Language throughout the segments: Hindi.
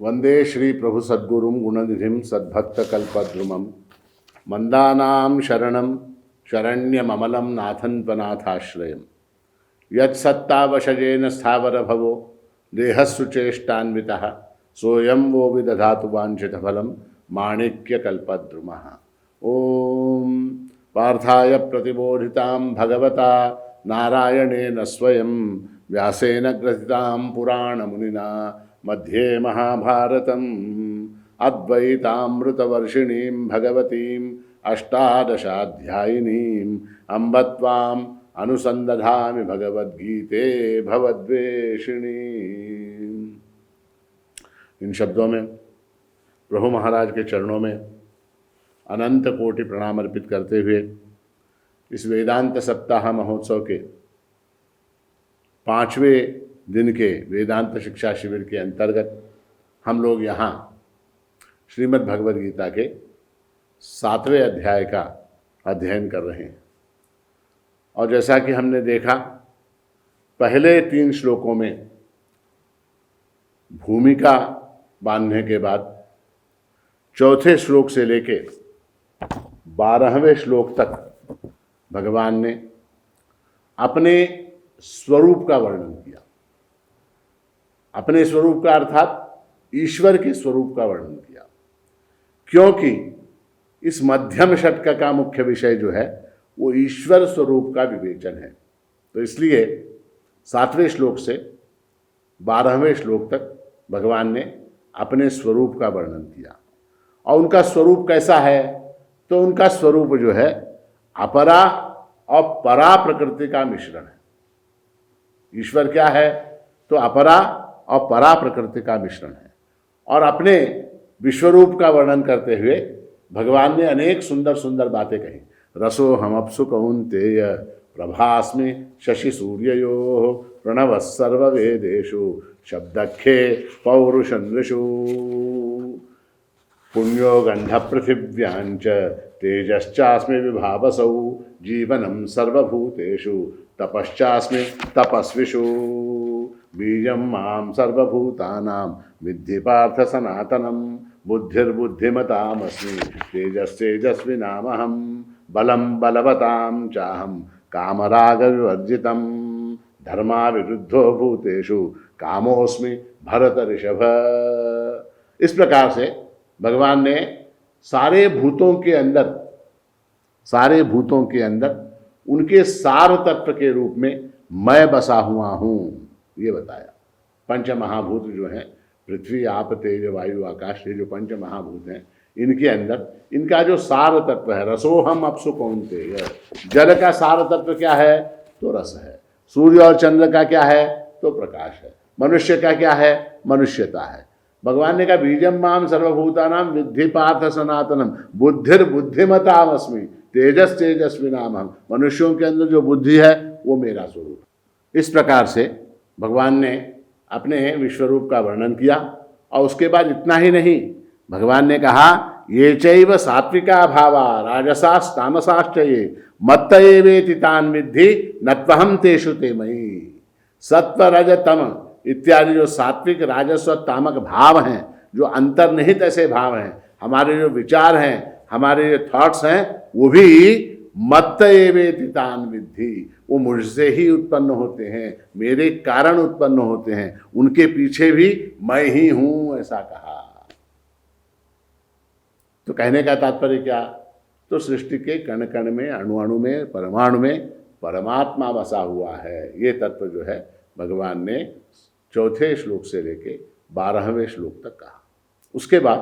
वंदे श्री प्रभु सद्गुरुं गुणनिधिं सद्भक्तकल्पद्रुमं मंदानां शरणं शरण्यममलं नाथन्त्वनाथाश्रयं यत्सत्तावशजेन स्थावरभवो देहस्सुचेष्टान्वितः सोऽयं वो विदधातु वाञ्छितफलं माणिक्यकल्पद्रुमः। ॐ पार्थाय प्रतिबोधितां भगवता नारायणेन स्वयं व्यासेन ग्रथितां पुराणमुनिना मध्ये महाभारतम् अद्वैतामृतवर्षिणीं भगवतीम् अष्टादशाध्यायिनीम् अम्ब त्वाम् अनुसन्दधामि भगवद्गीते भवद्वेषिणी। इन शब्दों में प्रभु महाराज के चरणों में अनंत कोटि प्रणाम अर्पित करते हुए इस वेदांत सप्ताह महोत्सव के 5वें दिन के वेदांत शिक्षा शिविर के अंतर्गत हम लोग यहाँ श्रीमद् भगवद गीता के 7वें अध्याय का अध्ययन कर रहे हैं। और जैसा कि हमने देखा, पहले 3 श्लोकों में भूमिका बांधने के बाद चौथे श्लोक से लेके 12वें श्लोक तक भगवान ने अपने स्वरूप का वर्णन किया। अपने स्वरूप का अर्थात ईश्वर के स्वरूप का वर्णन किया, क्योंकि इस मध्यम षटक का मुख्य विषय जो है वो ईश्वर स्वरूप का विवेचन है। तो इसलिए 7वें श्लोक से 12वें श्लोक तक भगवान ने अपने स्वरूप का वर्णन किया। और उनका स्वरूप कैसा है? तो उनका स्वरूप जो है अपरा और परा प्रकृति का मिश्रण है। ईश्वर क्या है? तो अपरा और परा प्रकृति का मिश्रण है। और अपने विश्वरूप का वर्णन करते हुए भगवान ने अनेक सुंदर सुंदर बातें कही। रसो हमअप्सु कौन्तेय प्रभास्मि शशि सूर्ययोः प्रणवः सर्ववेदेषु शब्दखे पौरुषनृषु पुण्यो गंध पृथिव्यांच तेजश्चास्मि विभावसौ जीवनं सर्वभूतेषु तपश्चास्मि तपस्विषु बीजं मां सर्वभूतानां विद्धि पार्थ सनातनं बुद्धिर्बुद्धिमतामस्मि तेजस्तेजस्विनामहं बलं बलवतां चाहं कामरागविवर्जितं धर्मा विरुद्धो भूतेषु कामोऽस्मि भरत ऋषभ। इस प्रकार से भगवान ने सारे भूतों के अंदर उनके सार तत्व के रूप में मैं बसा हुआ हूँ, ये बताया। पंच महाभूत जो हैं, पृथ्वी आप तेज वायु आकाश, ये जो पंच महाभूत हैं, इनके अंदर इनका जो सार तत्व है, रसोहम अप्सु कौन्तेय, जल का सार तत्व क्या है? तो रस है। सूर्य और चंद्र का क्या है? तो प्रकाश है। मनुष्य का क्या है? मनुष्यता है। भगवान ने कहा बीजम माम सर्वभूतानां विद्धि पार्थ सनातनम बुद्धिर्बुद्धिमतामस्मि तेजस तेजस्विनामहं। मनुष्यों के अंदर जो बुद्धि है वो मेरा स्वरूप। इस प्रकार से भगवान ने अपने विश्वरूप का वर्णन किया। और उसके बाद इतना ही नहीं, भगवान ने कहा ये चैव सात्विका भावा राजसास् तामसाश्च ये मत्त एवेति तान् विद्धि नत्वहं तेषु ते मयि। सत्व रज तम इत्यादि जो सात्विक राजस और तामक भाव हैं, जो अंतर्निहित ऐसे भाव हैं, हमारे जो विचार हैं, हमारे जो थॉट्स हैं, वो भी मत्त एवेति तान् विद्धि, वो मुझसे ही उत्पन्न होते हैं, मेरे कारण उत्पन्न होते हैं, उनके पीछे भी मैं ही हूं, ऐसा कहा। तो कहने का तात्पर्य क्या? तो सृष्टि के कण कण में, अणु अणु में, परमाणु में परमात्मा बसा हुआ है। ये तत्व जो है भगवान ने चौथे श्लोक से लेके 12वें श्लोक तक कहा। उसके बाद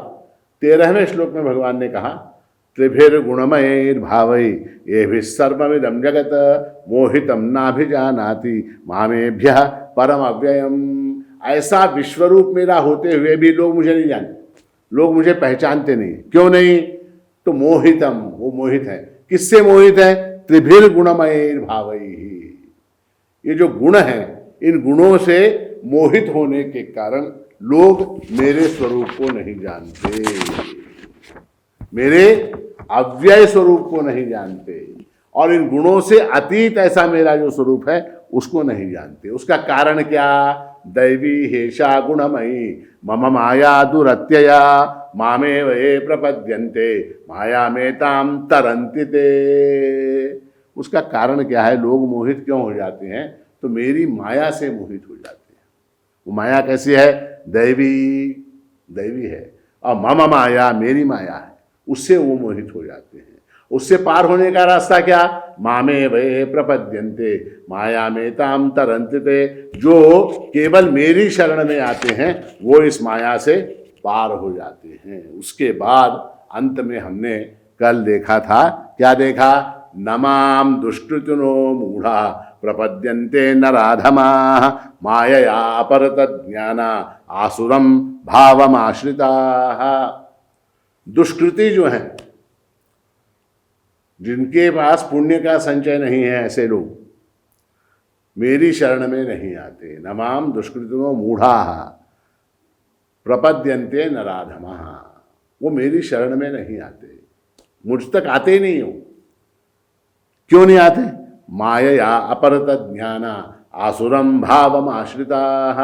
13वें श्लोक में भगवान ने कहा त्रिभिर्गुणमयैर्भावै येभिः सर्वमिदं जगत् मोहितं नाभिजानाति मामेभ्यः परम अव्ययम्। ऐसा विश्वरूप मेरा होते हुए भी लोग मुझे नहीं जानते, लोग मुझे पहचानते नहीं। क्यों नहीं? तो मोहितम, वो मोहित है। किससे मोहित है? त्रिभिर्गुणमयैर्भावै। ये जो गुण है, इन गुणों से मोहित होने के कारण लोग मेरे स्वरूप को नहीं जानते, मेरे अव्यय स्वरूप को नहीं जानते, और इन गुणों से अतीत ऐसा मेरा जो स्वरूप है उसको नहीं जानते। उसका कारण क्या? दैवी हेषा गुणमयी मम माया दुरत्यया मामेव ये प्रपद्यन्ते माया में ताम तरन्ति ते। उसका कारण क्या है? लोग मोहित क्यों हो जाते हैं? तो मेरी माया से मोहित हो जाते हैं। वो माया कैसी है? दैवी है। और मम माया, मेरी माया है, उससे वो मोहित हो जाते हैं। उससे पार होने का रास्ता क्या? मामे वे प्रपद्यन्ते माया में ताम तरन्ति ते। जो केवल मेरी शरण में आते हैं वो इस माया से पार हो जाते हैं। उसके बाद अंत में हमने कल देखा था, क्या देखा? नमाम दुष्कृतिनो मूढ़ा प्रपद्यन्ते नराधमाः मायया अपरतज्ञाना आसुरम भावमाश्रिताः। दुष्कृति जो है, जिनके पास पुण्य का संचय नहीं है, ऐसे लोग मेरी शरण में नहीं आते। नमाम दुष्कृतिनो मूढ़ाः प्रपद्यन्ते नराधमाः। वो मेरी शरण में नहीं आते, मुझ तक आते ही नहीं हो। क्यों नहीं आते? मायया अपरत ज्ञाना आसुरम भावम आश्रिताः।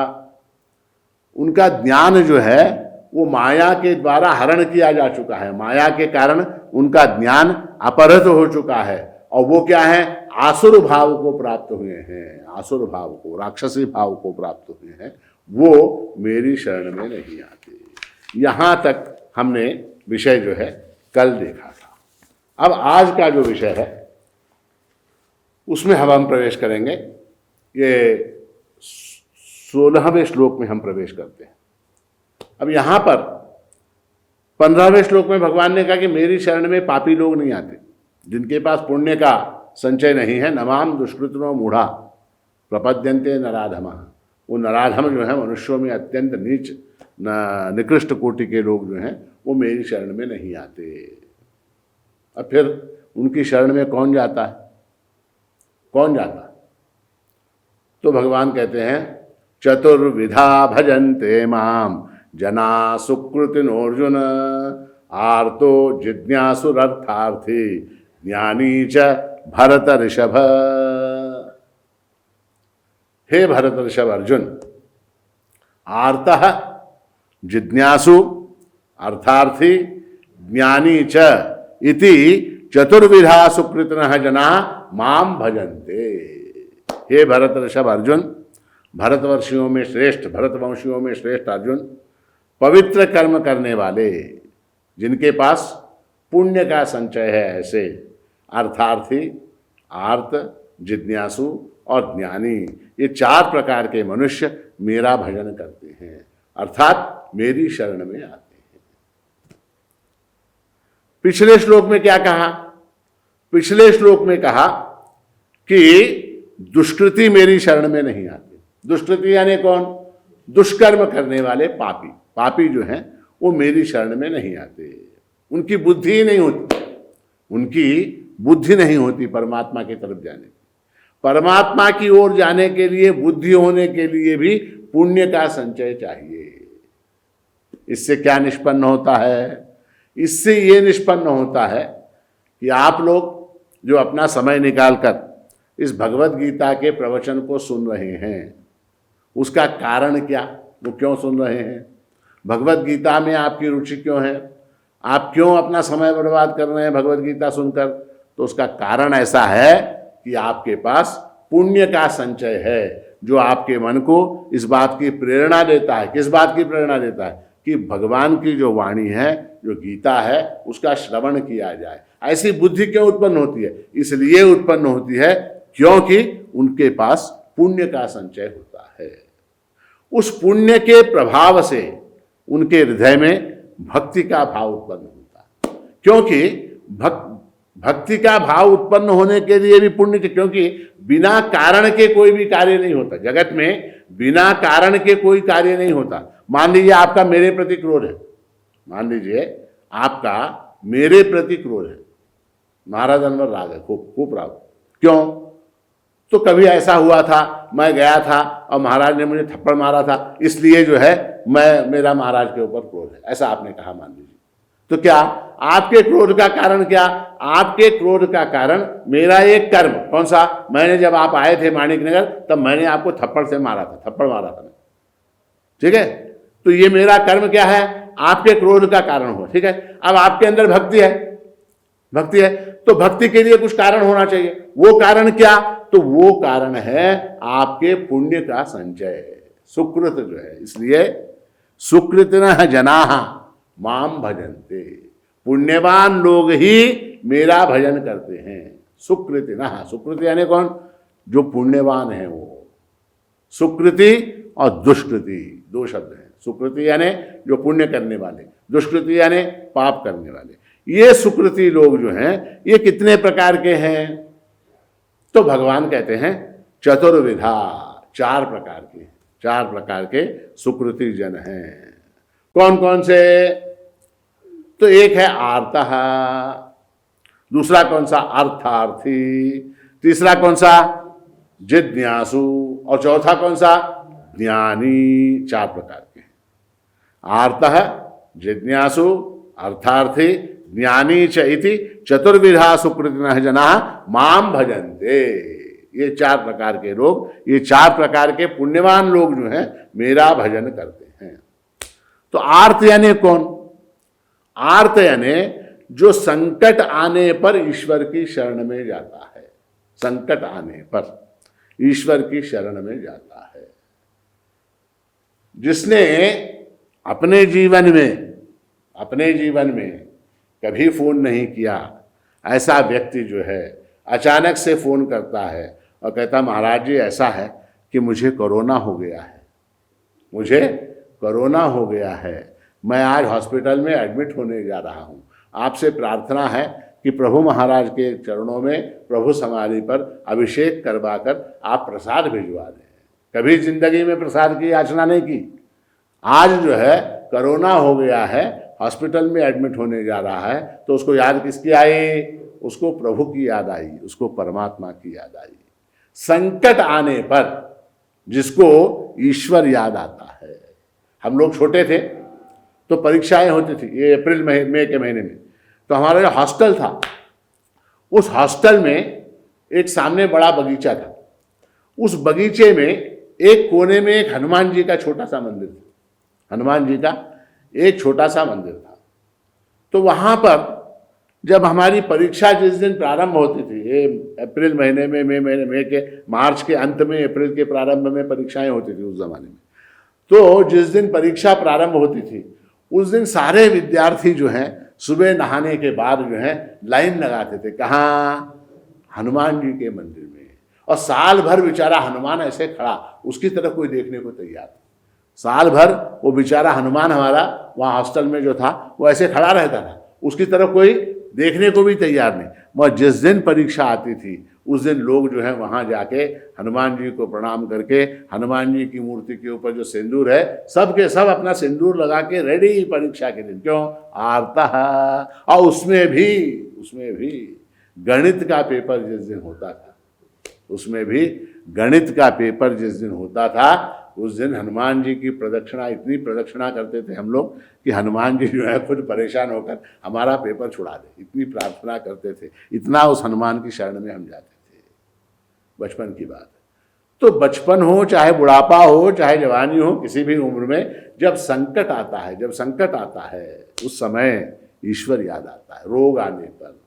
उनका ज्ञान जो है वो माया के द्वारा हरण किया जा चुका है। माया के कारण उनका ज्ञान अपहृत हो चुका है। और वो क्या है? आसुर भाव को प्राप्त हुए हैं। आसुर भाव को, राक्षसी भाव को प्राप्त हुए हैं। वो मेरी शरण में नहीं आते। यहाँ तक हमने विषय जो है कल देखा था। अब आज का जो विषय है उसमें हम प्रवेश करेंगे। ये 16वें श्लोक में हम प्रवेश करते हैं। अब यहाँ पर 15वें श्लोक में भगवान ने कहा कि मेरी शरण में पापी लोग नहीं आते, जिनके पास पुण्य का संचय नहीं है। नमाम दुष्कृतिनो मूढ़ा प्रपद्यन्ते नराधमा। वो नराधम जो है, मनुष्यों में अत्यंत नीच निकृष्ट कोटि के लोग जो हैं, वो मेरी शरण में नहीं आते। अब फिर उनकी शरण में कौन जाता है? कौन जाता? तो भगवान कहते हैं चतुर्विधा भजन्ते माम जना सुकृतिनोर्जुन आर्तो जिज्ञासुरर्थार्थी ज्ञानी च भरत ऋषभ। हे भरत ऋषभ अर्जुन, आर्तः जिज्ञासु अर्थार्थी ज्ञानी च इति चतुर्विधा सुकृतिनः जना माम भजन्ते। हे भरत ऋषभ अर्जुन, भरतवर्षियों में श्रेष्ठ, भरतवंशियों में श्रेष्ठ अर्जुन, पवित्र कर्म करने वाले, जिनके पास पुण्य का संचय है, ऐसे अर्थार्थी, आर्त, जिज्ञासु और ज्ञानी, ये 4 प्रकार के मनुष्य मेरा भजन करते हैं, अर्थात मेरी शरण में आते हैं। पिछले श्लोक में क्या कहा? पिछले श्लोक में कहा कि दुष्कृति मेरी शरण में नहीं आती। दुष्कृति यानी कौन? दुष्कर्म करने वाले पापी। पापी जो हैं वो मेरी शरण में नहीं आते। उनकी बुद्धि ही नहीं होती, उनकी बुद्धि नहीं होती परमात्मा की तरफ जाने की। परमात्मा की ओर जाने के लिए बुद्धि होने के लिए भी पुण्य का संचय चाहिए। इससे क्या निष्पन्न होता है? इससे ये निष्पन्न होता है कि आप लोग जो अपना समय निकालकर इस भगवत गीता के प्रवचन को सुन रहे हैं, उसका कारण क्या? वो क्यों सुन रहे हैं? भगवत गीता में आपकी रुचि क्यों है? आप क्यों अपना समय बर्बाद कर रहे हैं भगवत गीता सुनकर? तो उसका कारण ऐसा है कि आपके पास पुण्य का संचय है, जो आपके मन को इस बात की प्रेरणा देता है। किस बात की प्रेरणा देता है? कि भगवान की जो वाणी है, जो गीता है, उसका श्रवण किया जाए। ऐसी बुद्धि क्यों उत्पन्न होती है? इसलिए उत्पन्न होती है क्योंकि उनके पास पुण्य का संचय होता है। उस पुण्य के प्रभाव से उनके हृदय में भक्ति का भाव उत्पन्न होता है। क्योंकि भक्ति का भाव उत्पन्न होने के लिए भी पुण्य के, क्योंकि बिना कारण के कोई भी कार्य नहीं होता। जगत में बिना कारण के कोई कार्य नहीं होता। मान लीजिए आपका मेरे प्रति क्रोध है, मान लीजिए आपका मेरे प्रति क्रोध है, महाराज अनवर राग है, खूब राग। क्यों? तो कभी ऐसा हुआ था, मैं गया था और महाराज ने मुझे थप्पड़ मारा था, इसलिए जो है मेरा महाराज के ऊपर क्रोध है, ऐसा आपने कहा, मान लीजिए। तो क्या आपके क्रोध का कारण क्या? आपके क्रोध का कारण मेरा एक कर्म। कौन सा? मैंने जब आप आए थे माणिक नगर, तब मैंने आपको थप्पड़ से मारा था, थप्पड़ मारा था। ठीक है। तो ये मेरा कर्म क्या है, आपके क्रोध का कारण हो, ठीक है। अब आपके अंदर भक्ति है, भक्ति है तो भक्ति के लिए कुछ कारण होना चाहिए। वो कारण क्या, तो वो कारण है आपके पुण्य का संचय, सुकृत जो है। इसलिए सुकृतिनः जनाः माम भजन्ते, पुण्यवान लोग ही मेरा भजन करते हैं। सुकृतिनः, सुकृति यानी कौन, जो पुण्यवान है वो। सुकृति और दुष्कृति दो शब्द हैं। सुकृति यानी जो पुण्य करने वाले, दुष्कृति यानी पाप करने वाले। ये सुकृति लोग जो हैं ये कितने प्रकार के हैं, तो भगवान कहते हैं चतुर्विधा, चार प्रकार के, चार प्रकार के सुकृति जन हैं। कौन कौन से, तो एक है आर्तः, दूसरा कौन सा, अर्थार्थी, तीसरा कौन सा, जिज्ञासु, और चौथा कौन सा, ज्ञानी। चार प्रकार के हैं। आर्तः, जिज्ञासु, अर्थार्थी, ज्ञानी च इति चतुर्विधा सुकृतिनः जनाः माम भजन्ते। ये चार प्रकार के लोग, ये चार प्रकार के पुण्यवान लोग जो हैं मेरा भजन करते हैं। तो आर्त यानी कौन, आर्त यानी जो संकट आने पर ईश्वर की शरण में जाता है, संकट आने पर ईश्वर की शरण में जाता है। जिसने अपने जीवन में कभी फोन नहीं किया, ऐसा व्यक्ति जो है अचानक से फोन करता है और कहता महाराज जी ऐसा है कि मुझे कोरोना हो गया है, मुझे कोरोना हो गया है, मैं आज हॉस्पिटल में एडमिट होने जा रहा हूँ, आपसे प्रार्थना है कि प्रभु महाराज के चरणों में प्रभु समाधि पर अभिषेक करवाकर आप प्रसाद भिजवा दें। कभी जिंदगी में प्रसाद की याचना नहीं की, आज जो है कोरोना हो गया है, हॉस्पिटल में एडमिट होने जा रहा है, तो उसको याद किसकी आई, उसको प्रभु की याद आई, उसको परमात्मा की याद आई। संकट आने पर जिसको ईश्वर याद आता है। हम लोग छोटे थे तो परीक्षाएं होती थी, ये अप्रैल मई के महीने में, तो हमारा जो हॉस्टल था, उस हॉस्टल में एक सामने बड़ा बगीचा था। उस बगीचे में एक कोने में एक हनुमान जी का छोटा सा मंदिर था, हनुमान जी का एक छोटा सा मंदिर था। तो वहाँ पर जब हमारी परीक्षा जिस दिन प्रारंभ होती थी, ये अप्रैल महीने में, मई के मार्च के अंत में, अप्रैल के प्रारंभ में परीक्षाएं होती थी उस जमाने में। तो जिस दिन परीक्षा प्रारंभ होती थी उस दिन सारे विद्यार्थी जो हैं सुबह नहाने के बाद जो है लाइन लगाते थे, कहाँ, हनुमान जी के मंदिर में। और साल भर बेचारा हनुमान ऐसे खड़ा, उसकी तरफ कोई देखने को तैयार नहीं। साल भर वो बेचारा हनुमान हमारा वहाँ हॉस्टल में जो था वो ऐसे खड़ा रहता था, उसकी तरफ कोई देखने को भी तैयार नहीं। मगर जिस दिन परीक्षा आती थी उस दिन लोग जो है वहाँ जाके हनुमान जी को प्रणाम करके, हनुमान जी की मूर्ति के ऊपर जो सिंदूर है, सब के सब अपना सिंदूर लगा के रेडी परीक्षा के दिन। क्यों, आरता है। और उसमें भी गणित का पेपर जिस दिन होता था, उसमें भी गणित का पेपर जिस दिन होता था, उस दिन हनुमान जी की प्रदक्षिणा, इतनी प्रदक्षिणा करते थे हम लोग कि हनुमान जी जो है खुद परेशान होकर हमारा पेपर छुड़ा दे, इतनी प्रार्थना करते थे, इतना उस हनुमान की शरण में हम जाते थे। बचपन की बात है। तो बचपन हो, चाहे बुढ़ापा हो, चाहे जवानी हो, किसी भी उम्र में जब संकट आता है उस समय ईश्वर याद आता है। रोग आने पर,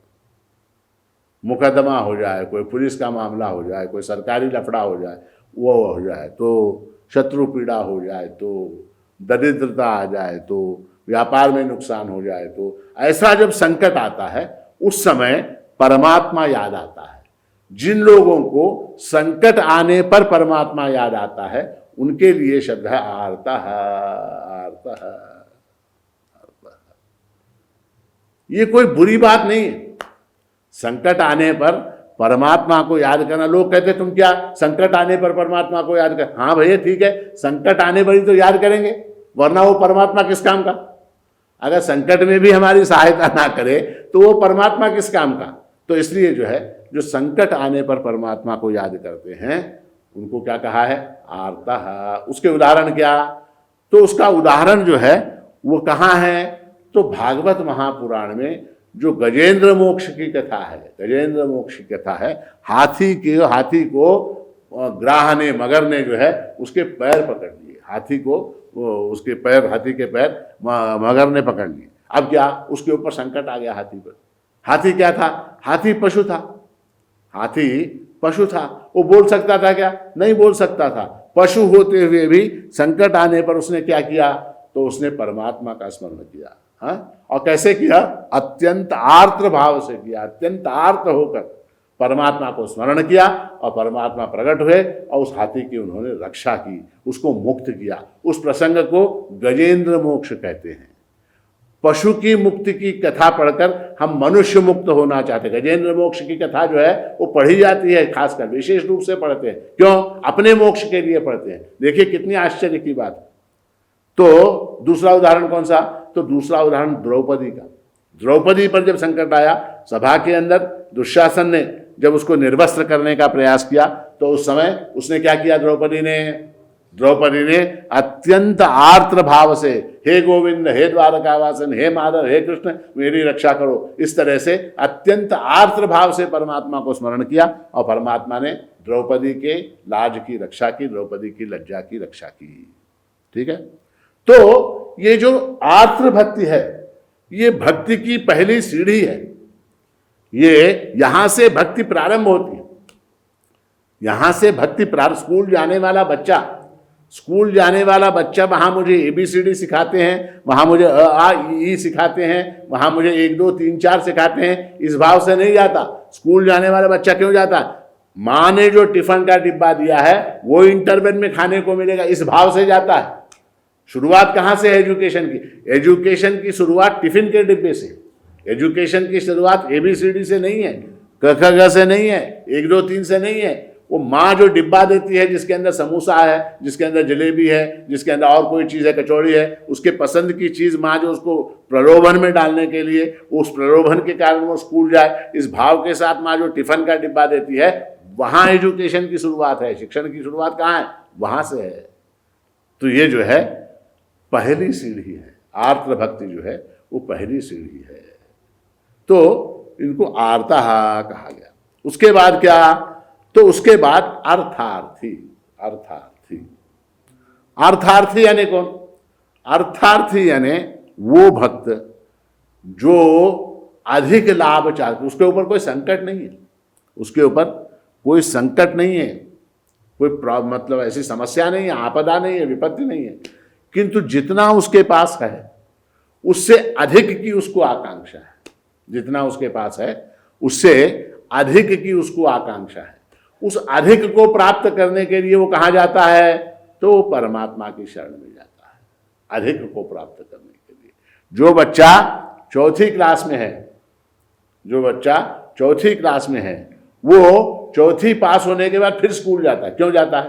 मुकदमा हो जाए, कोई पुलिस का मामला हो जाए, कोई सरकारी लफड़ा हो जाए, वो हो जाए, तो शत्रु पीड़ा हो जाए, तो दरिद्रता आ जाए, तो व्यापार में नुकसान हो जाए, तो ऐसा जब संकट आता है उस समय परमात्मा याद आता है। जिन लोगों को संकट आने पर परमात्मा याद आता है उनके लिए शब्द है आर्ता। ये कोई बुरी बात नहीं है। संकट आने पर परमात्मा को याद करना, लोग कहते तुम क्या संकट आने पर परमात्मा को याद कर, हाँ भैया ठीक है, संकट आने पर ही तो याद करेंगे, वरना वो परमात्मा किस काम का। अगर संकट में भी हमारी सहायता ना करे तो वो परमात्मा किस काम का। तो इसलिए जो है, जो संकट आने पर परमात्मा को याद करते हैं उनको क्या कहा है, आर्ता। उसके उदाहरण क्या, तो उसका उदाहरण जो है वो कहाँ है, तो भागवत महापुराण में जो गजेंद्र मोक्ष की कथा है, गजेंद्र मोक्ष की कथा है, हाथी को ग्राह ने, मगर ने जो है उसके पैर पकड़ लिए, हाथी को उसके पैर, हाथी के पैर मगर ने पकड़ लिए। अब क्या, उसके ऊपर संकट आ गया हाथी पर। हाथी क्या था? हाथी पशु था। हाथी पशु था, वो बोल सकता था क्या? नहीं बोल सकता था। पशु होते हुए भी संकट आने पर उसने क्या किया? तो उसने परमात्मा का स्मरण किया। हाँ, और कैसे किया? अत्यंत आर्द्र भाव से किया, अत्यंत आर्द्र होकर परमात्मा को स्मरण किया और परमात्मा प्रकट हुए और उस हाथी की उन्होंने रक्षा की, उसको मुक्त किया। उस प्रसंग को गजेंद्र मोक्ष कहते हैं। पशु की मुक्ति की कथा पढ़कर हम मनुष्य मुक्त होना चाहते हैं। गजेंद्र मोक्ष की कथा जो है वो पढ़ी जाती है, खासकर विशेष रूप से पढ़ते हैं। क्यों? अपने मोक्ष के लिए पढ़ते हैं। देखिए कितनी आश्चर्य की बात। तो दूसरा उदाहरण कौन सा? तो दूसरा उदाहरण द्रौपदी का। द्रौपदी पर जब संकट आया, सभा के अंदर दुशासन ने जब उसको निर्वस्त्र करने का प्रयास किया, तो उस समय उसने क्या किया? द्रौपदी ने अत्यंत आर्द्र भाव से, हे गोविंद, हे द्वारकावासन, हे माधव, हे कृष्ण, मेरी रक्षा करो, इस तरह से अत्यंत आर्द्र भाव से परमात्मा को स्मरण किया और परमात्मा ने द्रौपदी के लाज की रक्षा की, द्रौपदी की लज्जा की रक्षा की। ठीक है? तो ये जो आर्द्र भक्ति है, ये भक्ति की पहली सीढ़ी है। ये यहां से भक्ति प्रारंभ होती है। यहां से भक्ति प्रारंभ। स्कूल जाने वाला बच्चा वहां मुझे ABCD सिखाते हैं, वहां मुझे अ आ इ ई सिखाते हैं, वहां मुझे 1 2 3 4 सिखाते हैं, इस भाव से नहीं जाता। स्कूल जाने वाला बच्चा क्यों जाता? माँ ने जो टिफिन का डिब्बा दिया है वो इंटरवल में खाने को मिलेगा, इस भाव से जाता है। शुरुआत कहां से है एजुकेशन की? एजुकेशन की शुरुआत टिफिन के डिब्बे से। एजुकेशन की शुरुआत ABCD से नहीं है, क ख ग से नहीं है, 1 2 3 से नहीं है। वो माँ जो डिब्बा देती है, जिसके अंदर समोसा है, जिसके अंदर जलेबी है, जिसके अंदर और कोई चीज़ है, कचौड़ी है, उसके पसंद की चीज़ माँ जो उसको प्रलोभन में डालने के लिए, उस प्रलोभन के कारण वो स्कूल जाए, इस भाव के साथ माँ जो टिफिन का डिब्बा देती है, वहाँ एजुकेशन की शुरुआत है। शिक्षण की शुरुआत कहाँ है? वहाँ से है। तो ये जो है पहली सीढ़ी है। आर्त भक्ति जो है वो पहली सीढ़ी है। तो इनको आर्ता कहा गया। उसके बाद क्या? तो उसके बाद अर्थार्थी। अर्थार्थी यानी कौन? अर्थार्थी यानी वो भक्त जो अधिक लाभ चाहते, उसके ऊपर कोई संकट नहीं है, उसके ऊपर कोई संकट नहीं है, कोई मतलब ऐसी समस्या नहीं है, आपदा नहीं है, विपत्ति नहीं है, किंतु जितना उसके पास है उससे अधिक की उसको आकांक्षा है। जितना उसके पास है उससे अधिक की उसको आकांक्षा है। उस अधिक को प्राप्त करने के लिए वो कहाँ जाता है? तो परमात्मा की शरण में जाता है, अधिक को प्राप्त करने के लिए। जो बच्चा चौथी क्लास में है, वो चौथी पास होने के बाद फिर स्कूल जाता है। क्यों जाता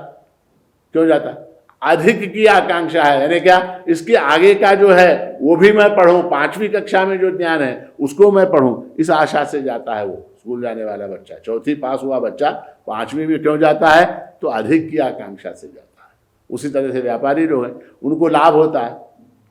है? अधिक की आकांक्षा है। यानी क्या? इसके आगे का जो है वो भी मैं पढ़ूं, 5वीं कक्षा में जो ज्ञान है उसको मैं पढ़ूं, इस आशा से जाता है वो स्कूल जाने वाला बच्चा। चौथी पास हुआ बच्चा 5वीं में क्यों जाता है? तो अधिक की आकांक्षा से जाता है। उसी तरह से व्यापारी लोग हैं, उनको लाभ होता है।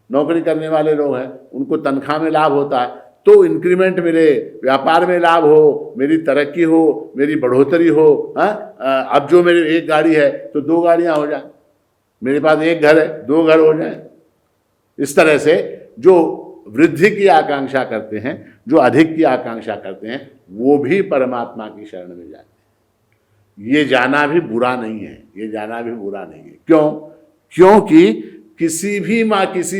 नौकरी करने वाले लोग हैं, उनको तनख्वाह में लाभ होता है, तो इंक्रीमेंट मिले, व्यापार में लाभ हो, मेरी तरक्की हो, मेरी बढ़ोतरी हो। अब जो मेरी 1 गाड़ी है तो 2 गाड़ियाँ हो जाए, मेरे पास 1 घर है 2 घर हो जाए। इस तरह से जो वृद्धि की आकांक्षा करते हैं, जो अधिक की आकांक्षा करते हैं, वो भी परमात्मा की शरण में जाते हैं। ये जाना भी बुरा नहीं है। क्यों? क्योंकि किसी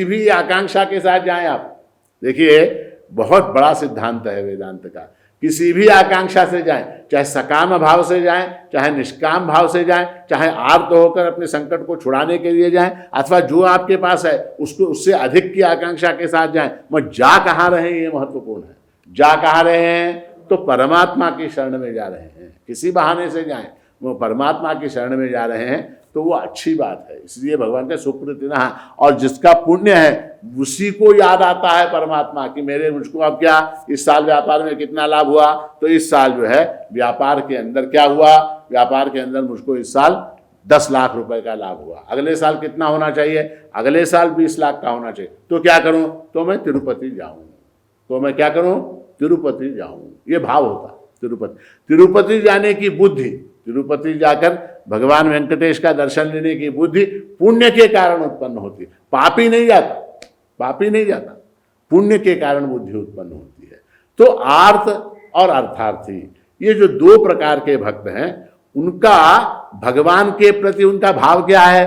भी आकांक्षा के साथ जाएं आप। देखिए बहुत बड़ा सिद्धांत है वेदांत का। किसी भी आकांक्षा से जाएं, चाहे सकाम भाव से जाएं, चाहे निष्काम भाव से जाएं, चाहे आर्त होकर अपने संकट को छुड़ाने के लिए जाएं, अथवा जो आपके पास है उसको उससे अधिक की आकांक्षा के साथ जाएं, मगर जा कहाँ रहे हैं ये महत्वपूर्ण है। जा कहाँ रहे हैं? तो परमात्मा की शरण में जा रहे हैं। किसी बहाने से जाएं, वो परमात्मा की शरण में जा रहे हैं तो वो अच्छी बात है। इसलिए भगवान के सुकृतिना, और जिसका पुण्य है उसी को याद आता है परमात्मा कि मुझको अब क्या, इस साल व्यापार में कितना लाभ हुआ, तो इस साल जो है व्यापार के अंदर क्या हुआ, व्यापार के अंदर मुझको इस साल 10 लाख रुपए का लाभ हुआ। अगले साल कितना होना चाहिए? अगले साल 20 लाख का होना चाहिए। तो क्या करूं? तो मैं तिरुपति जाऊं। ये भाव होता। तिरुपति जाने की बुद्धि, तिरुपति जाकर भगवान वेंकटेश का दर्शन लेने की बुद्धि पुण्य के कारण उत्पन्न होती है, पापी नहीं जाता, पापी नहीं जाता, पुण्य के कारण बुद्धि उत्पन्न होती है। तो आर्त और अर्थार्थी ये जो दो प्रकार के भक्त हैं, उनका भगवान के प्रति उनका भाव क्या है?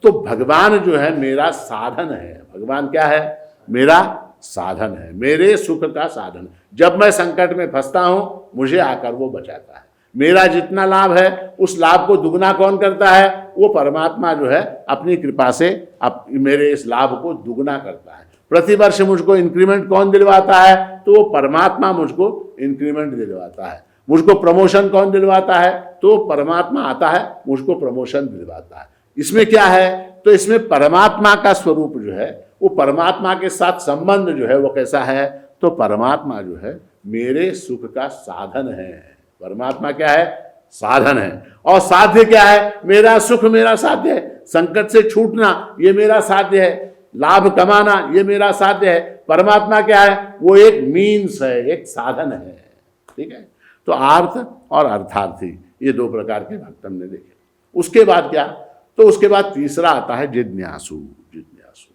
तो भगवान जो है मेरा साधन है। भगवान क्या है? मेरा साधन है, मेरे सुख का साधन। जब मैं संकट में फंसता हूं, मुझे आकर वो बचाता है। मेरा जितना लाभ है उस लाभ को दुगना कौन करता है? वो परमात्मा जो है अपनी कृपा से मेरे इस लाभ को दुगना करता है। प्रतिवर्ष मुझको इंक्रीमेंट कौन दिलवाता है? तो वो परमात्मा मुझको इंक्रीमेंट दिलवाता है। मुझको प्रमोशन कौन दिलवाता है? तो परमात्मा आता है, मुझको प्रमोशन दिलवाता है। इसमें क्या है? तो इसमें परमात्मा का स्वरूप जो है, वो परमात्मा के साथ संबंध जो है वो कैसा है? तो परमात्मा जो है मेरे सुख का साधन है। परमात्मा क्या है? साधन है। और साध्य क्या है? मेरा सुख मेरा साध्य है। संकट से छूटना ये मेरा साध्य है, लाभ कमाना ये मेरा साध्य है। परमात्मा क्या है? वो एक मीन्स है, एक साधन है। ठीक है। तो आर्थ और अर्थार्थी ये दो प्रकार के भक्त हमने देखे। उसके बाद क्या? तो उसके बाद तीसरा आता है जिज्ञासु। जिज्ञासु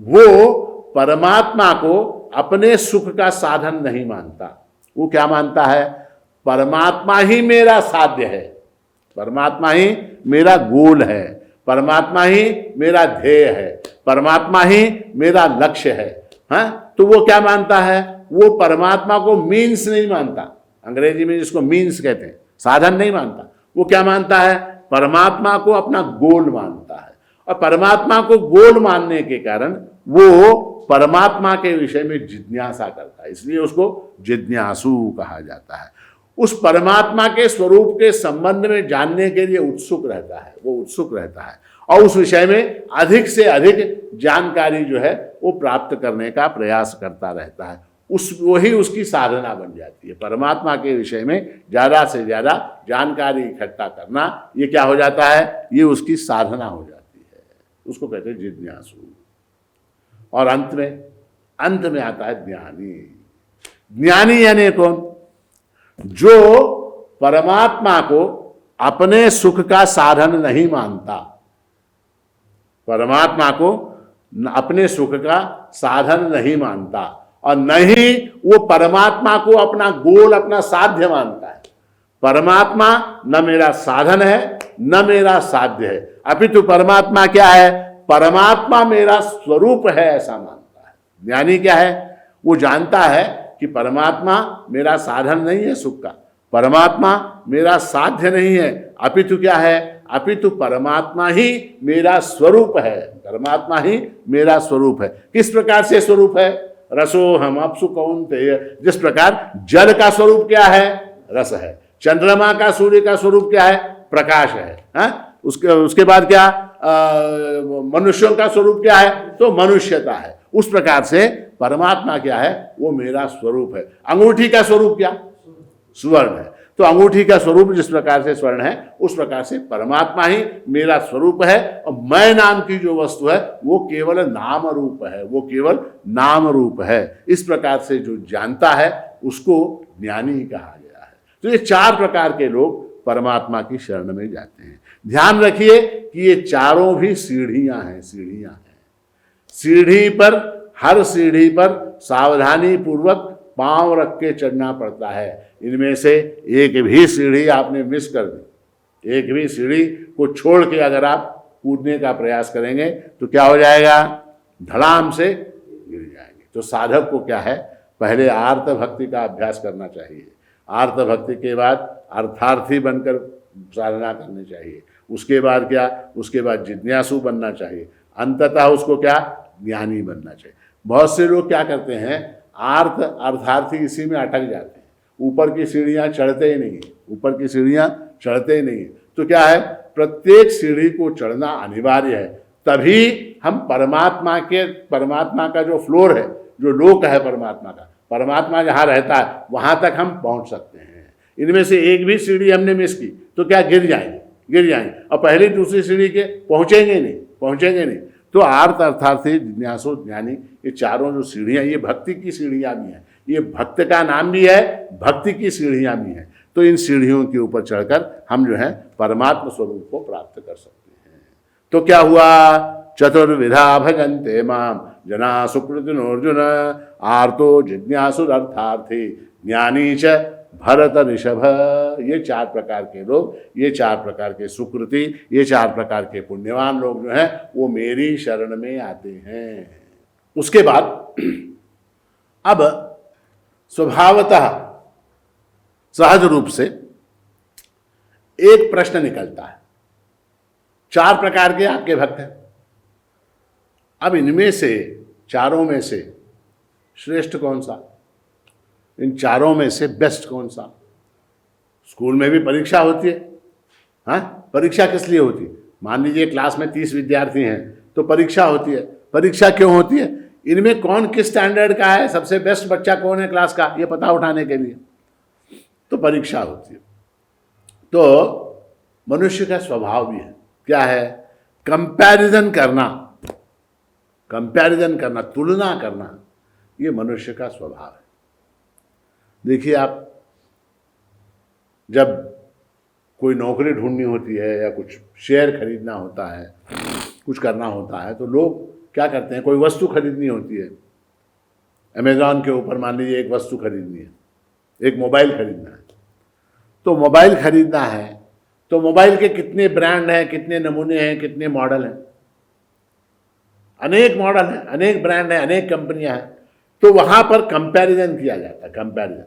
वो परमात्मा को अपने सुख का साधन नहीं मानता। वो क्या मानता है? परमात्मा ही मेरा साध्य है, परमात्मा ही मेरा गोल है, परमात्मा ही मेरा ध्येय है, परमात्मा ही मेरा लक्ष्य है। हाँ, तो वो क्या मानता है? वो परमात्मा को मीन्स नहीं मानता। अंग्रेजी में जिसको मीन्स कहते हैं, साधन नहीं मानता। वो क्या मानता है? परमात्मा को अपना गोल मानता है। और परमात्मा को गोल मानने के कारण वो परमात्मा के विषय में जिज्ञासा करता है, इसलिए उसको जिज्ञासु कहा जाता है। उस परमात्मा के स्वरूप के संबंध में जानने के लिए उत्सुक रहता है, वो उत्सुक रहता है और उस विषय में अधिक से अधिक जानकारी जो है वो प्राप्त करने का प्रयास करता रहता है। वही उसकी साधना बन जाती है। परमात्मा के विषय में ज़्यादा से ज़्यादा जानकारी इकट्ठा करना, ये क्या हो जाता है? ये उसकी साधना हो जाती है। उसको कहते हैं जिज्ञासु। और अंत में आता है ज्ञानी। ज्ञानी यानी कौन? जो परमात्मा को अपने सुख का साधन नहीं मानता, परमात्मा को अपने सुख का साधन नहीं मानता और नहीं वो परमात्मा को अपना गोल, अपना साध्य मानता है। परमात्मा न मेरा साधन है न मेरा साध्य है, अपितु परमात्मा क्या है? परमात्मा मेरा स्वरूप है, ऐसा मानता है। ज्ञानी क्या है? वो जानता है कि परमात्मा मेरा साधन नहीं है सुख का, परमात्मा मेरा साध्य नहीं है, अपितु क्या है? अपितु परमात्मा ही मेरा स्वरूप है, परमात्मा ही मेरा स्वरूप है। किस प्रकार से स्वरूप है? रसो हम अपसु कौन्तेय। जिस प्रकार जल का स्वरूप क्या है? रस है। चंद्रमा का, सूर्य का स्वरूप क्या है? प्रकाश है। हाँ? उसके बाद क्या? मनुष्यों का स्वरूप क्या है? तो मनुष्यता है। उस प्रकार से परमात्मा क्या है? वो मेरा स्वरूप है। अंगूठी का स्वरूप क्या? स्वर्ण है। तो अंगूठी का स्वरूप जिस प्रकार से स्वर्ण है, उस प्रकार से परमात्मा ही मेरा स्वरूप है और मैं नाम की जो वस्तु है वो केवल नाम रूप है, वो केवल नाम रूप है। इस प्रकार से जो जानता है उसको ज्ञानी कहा गया है। तो ये चार प्रकार के लोग परमात्मा की शरण में जाते हैं। ध्यान रखिए कि ये चारों भी सीढ़ियां हैं, सीढ़ियां हैं। सीढ़ी पर, हर सीढ़ी पर सावधानी पूर्वक पांव रख के चढ़ना पड़ता है। इनमें से एक भी सीढ़ी आपने मिस कर दी, एक भी सीढ़ी को छोड़ के अगर आप कूदने का प्रयास करेंगे तो क्या हो जाएगा? धड़ाम से गिर जाएंगे। तो साधक को क्या है? पहले आर्त भक्ति का अभ्यास करना चाहिए, आर्त भक्ति के बाद अर्थार्थी बनकर साधना करनी चाहिए। उसके बाद क्या? उसके बाद जिज्ञासु बनना चाहिए। अंततः उसको क्या? ज्ञानी बनना चाहिए। बहुत से लोग क्या करते हैं? आर्थ अर्थार्थी इसी में अटक जाते हैं, ऊपर की सीढ़ियाँ चढ़ते ही नहीं है, ऊपर की सीढ़ियाँ चढ़ते ही नहीं है। तो क्या है? प्रत्येक सीढ़ी को चढ़ना अनिवार्य है, तभी हम परमात्मा का जो फ्लोर है, जो लोक है परमात्मा का, परमात्मा जहाँ रहता है वहाँ तक हम पहुँच सकते हैं। इनमें से एक भी सीढ़ी हमने मिस की तो क्या? गिर जाएंगे और पहली दूसरी सीढ़ी के पहुँचेंगे नहीं। तो आर्त अर्थार्थी जिज्ञासु ज्ञानी, ये चारों जो सीढ़ियाँ, ये भक्ति की सीढ़ियाँ भी हैं। ये भक्त का नाम भी है, भक्ति की सीढ़ियाँ भी हैं। तो इन सीढ़ियों के ऊपर चढ़कर हम जो है परमात्म स्वरूप को प्राप्त कर सकते हैं। तो क्या हुआ, चतुर्विधा भजन्ते माम जना सुकृतिनोर्जुन आर्तो जिज्ञासुरर्थार्थी ज्ञानी च भरत ऋषभ। ये 4 प्रकार के लोग, ये 4 प्रकार के सुकृति, ये 4 प्रकार के पुण्यवान लोग जो हैं वो मेरी शरण में आते हैं। उसके बाद अब स्वभावतः सहज रूप से एक प्रश्न निकलता है। 4 प्रकार के आपके भक्त हैं, अब इनमें से चारों में से श्रेष्ठ कौन सा, इन चारों में से बेस्ट कौन सा। स्कूल में भी परीक्षा होती है, हाँ, परीक्षा किस लिए होती है? मान लीजिए क्लास में 30 विद्यार्थी हैं तो परीक्षा होती है। परीक्षा क्यों होती है? इनमें कौन किस स्टैंडर्ड का है, सबसे बेस्ट बच्चा कौन है क्लास का, ये पता उठाने के लिए तो परीक्षा होती है। तो मनुष्य का स्वभाव भी है, क्या है, कंपैरिजन करना, कंपैरिजन करना, तुलना करना, ये मनुष्य का स्वभाव है। देखिए आप जब कोई नौकरी ढूंढनी होती है या कुछ शेयर खरीदना होता है, कुछ करना होता है, तो लोग क्या करते हैं, कोई वस्तु खरीदनी होती है अमेज़ॉन के ऊपर, मान लीजिए एक वस्तु खरीदनी है, एक मोबाइल खरीदना है, तो मोबाइल खरीदना है तो मोबाइल के कितने ब्रांड हैं, कितने नमूने हैं, कितने मॉडल हैं, अनेक मॉडल हैं, अनेक ब्रांड हैं, अनेक कंपनियां हैं। तो वहां पर कंपैरिजन किया जाता है, कंपैरिजन,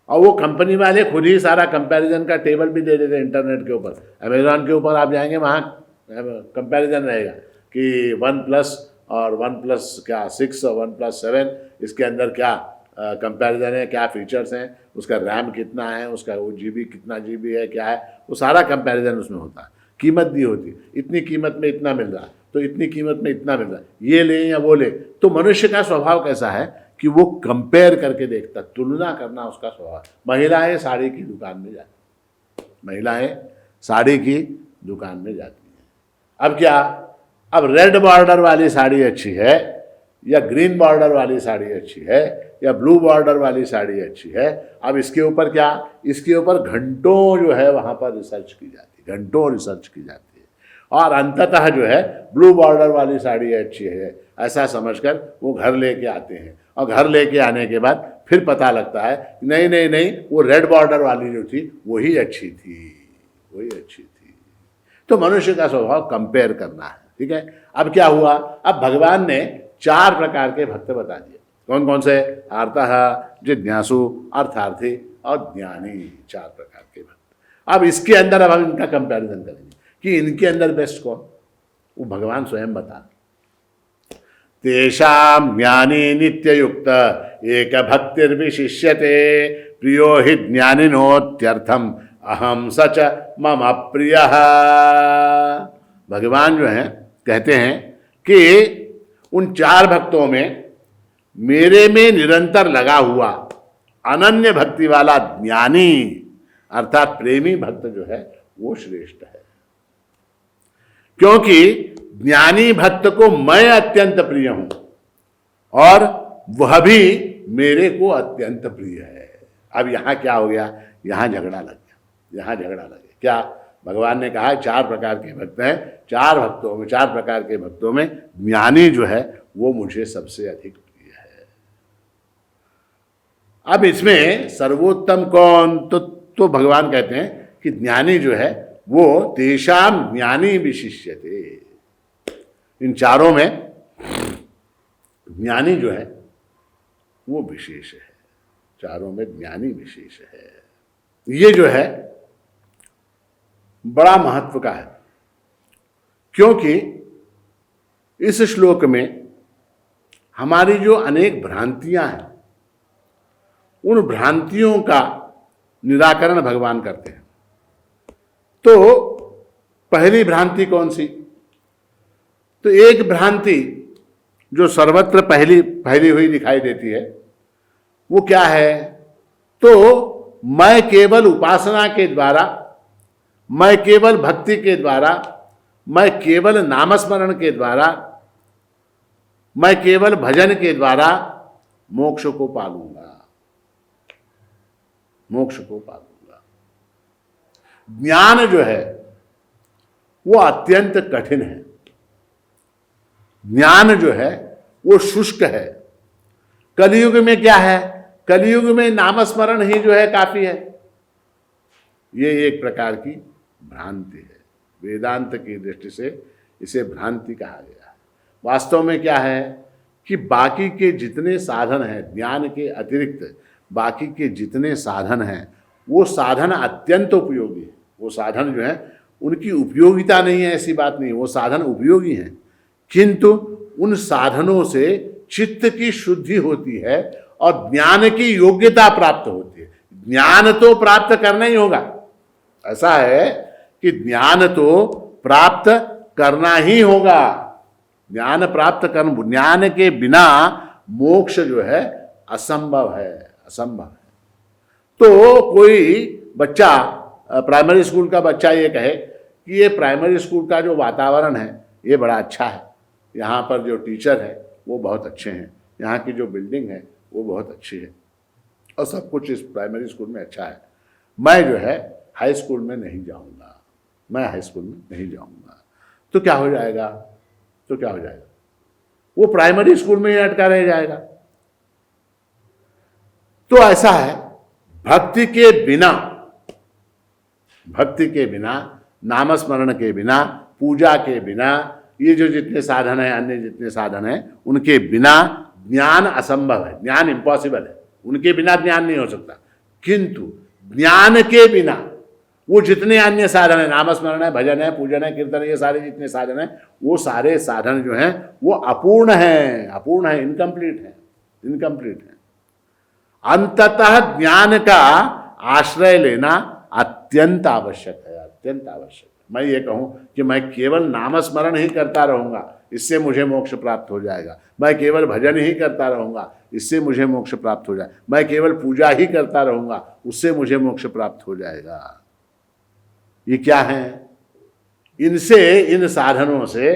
और वो कंपनी वाले खुद ही सारा कंपैरिजन का टेबल भी दे देते हैं इंटरनेट के ऊपर। अमेज़ॉन के ऊपर आप जाएंगे, वहाँ कंपैरिजन रहेगा कि OnePlus और OnePlus क्या 6 और OnePlus 7, इसके अंदर क्या कंपैरिजन है, क्या फीचर्स हैं, उसका रैम कितना है, उसका वो GB कितना GB है, क्या है, वो सारा कंपैरिजन उसमें होता है। कीमत दी होती है, इतनी कीमत में इतना मिल रहा है, तो इतनी कीमत में इतना मिल रहा है, ये ले या वो ले। तो मनुष्य का स्वभाव कैसा है कि वो कंपेयर करके देखता, तुलना करना उसका स्वभाव। महिलाएं साड़ी की दुकान में जाती, महिलाएं साड़ी की दुकान में जाती हैं। अब क्या, अब रेड बॉर्डर वाली साड़ी अच्छी है या ग्रीन बॉर्डर वाली साड़ी अच्छी है या ब्लू बॉर्डर वाली साड़ी अच्छी है। अब इसके ऊपर क्या, इसके ऊपर घंटों जो है वहाँ पर रिसर्च की जाती है, घंटों रिसर्च की जाती है, और अंततः जो है ब्लू बॉर्डर वाली साड़ी अच्छी है ऐसा समझकर वो घर लेके आते हैं, और घर लेके आने के बाद फिर पता लगता है नहीं नहीं नहीं, वो रेड बॉर्डर वाली जो थी वही अच्छी थी, वही अच्छी थी। तो मनुष्य का स्वभाव कंपेयर करना है, ठीक है। अब क्या हुआ, अब भगवान ने 4 प्रकार के भक्त बता दिए। कौन कौन से, आर्तः, जिज्ञासु, अर्थार्थी और ज्ञानी, 4 प्रकार के भक्त। अब इसके अंदर अब हम इनका कंपैरिजन करेंगे कि इनके अंदर बेस्ट कौन, वो भगवान स्वयं बता। तेषां ज्ञानी नित्ययुक्त एक भक्तिर्विशिष्यते प्रियो हि ज्ञानिनोत्यर्थम अहम सच मम प्रियः। भगवान जो हैं कहते हैं कि उन 4 भक्तों में मेरे में निरंतर लगा हुआ अनन्य भक्ति वाला ज्ञानी अर्थात प्रेमी भक्त जो है वो श्रेष्ठ है, क्योंकि ज्ञानी भक्त को मैं अत्यंत प्रिय हूं और वह भी मेरे को अत्यंत प्रिय है। अब यहां क्या हो गया, यहां झगड़ा लग गया, यहां झगड़ा लग गया। क्या, भगवान ने कहा 4 प्रकार के भक्त हैं, 4 भक्तों में, 4 प्रकार के भक्तों में ज्ञानी जो है वो मुझे सबसे अधिक प्रिय है। अब इसमें सर्वोत्तम कौन, तो भगवान कहते हैं कि ज्ञानी जो है वो तेषाम ज्ञानी विशिष्यते, इन 4 में ज्ञानी जो है वो विशेष है, 4 में ज्ञानी विशेष है। ये जो है बड़ा महत्व का है, क्योंकि इस श्लोक में हमारी जो अनेक भ्रांतियां हैं उन भ्रांतियों का निराकरण भगवान करते हैं। तो पहली भ्रांति कौन सी, तो एक भ्रांति जो सर्वत्र फैली हुई दिखाई देती है वो क्या है, तो मैं केवल उपासना के द्वारा, मैं केवल भक्ति के द्वारा, मैं केवल नामस्मरण के द्वारा, मैं केवल भजन के द्वारा मोक्ष को पालूंगा, मोक्ष को पालूंगा। ज्ञान जो है वो अत्यंत कठिन है, ज्ञान जो है वो शुष्क है। कलयुग में क्या है, कलयुग में नामस्मरण ही जो है काफी है। ये एक प्रकार की भ्रांति है, वेदांत की दृष्टि से इसे भ्रांति कहा गया है। वास्तव में क्या है कि बाकी के जितने साधन हैं, ज्ञान के अतिरिक्त बाकी के जितने साधन हैं, वो साधन अत्यंत उपयोगी है। वो साधन जो है उनकी उपयोगिता नहीं है ऐसी बात नहीं, वो साधन उपयोगी हैं, किंतु उन साधनों से चित्त की शुद्धि होती है और ज्ञान की योग्यता प्राप्त होती है। ज्ञान तो प्राप्त करना ही होगा, ऐसा है कि ज्ञान तो प्राप्त करना ही होगा। ज्ञान प्राप्त कर, ज्ञान के बिना मोक्ष जो है असंभव है, असंभव है। तो कोई बच्चा, प्राइमरी स्कूल का बच्चा ये कहे कि ये प्राइमरी स्कूल का जो वातावरण है ये बड़ा अच्छा है, यहाँ पर जो टीचर है वो बहुत अच्छे हैं, यहाँ की जो बिल्डिंग है वो बहुत अच्छी है और सब कुछ इस प्राइमरी स्कूल में अच्छा है, मैं जो है हाई स्कूल में नहीं जाऊँगा, मैं हाई स्कूल में नहीं जाऊँगा। तो क्या हो जाएगा, तो क्या हो जाएगा, वो प्राइमरी स्कूल में ही अटका रह जाएगा। तो ऐसा है, भक्ति के बिना, भक्ति के बिना, नामस्मरण के बिना, पूजा के बिना, ये जो जितने साधन हैं, अन्य जितने साधन हैं, उनके बिना ज्ञान असंभव है, ज्ञान इम्पॉसिबल है, उनके बिना ज्ञान नहीं हो सकता। किंतु ज्ञान के बिना वो जितने अन्य साधन है, नामस्मरण है, भजन है, पूजन है, कीर्तन है, ये सारे जितने साधन हैं, वो सारे साधन जो हैं वो अपूर्ण हैं, अपूर्ण है, इनकम्प्लीट है, इनकम्प्लीट है। अंततः ज्ञान का आश्रय लेना अत्यंत आवश्यक है, अत्यंत आवश्यक है। मैं ये कहूँ कि मैं केवल नामस्मरण ही करता रहूँगा, इससे मुझे मोक्ष प्राप्त हो जाएगा, मैं केवल भजन ही करता रहूँगा, इससे मुझे मोक्ष प्राप्त हो जाएगा, मैं केवल पूजा ही करता रहूँगा, उससे मुझे मोक्ष प्राप्त हो जाएगा, ये क्या है? इनसे, इन साधनों से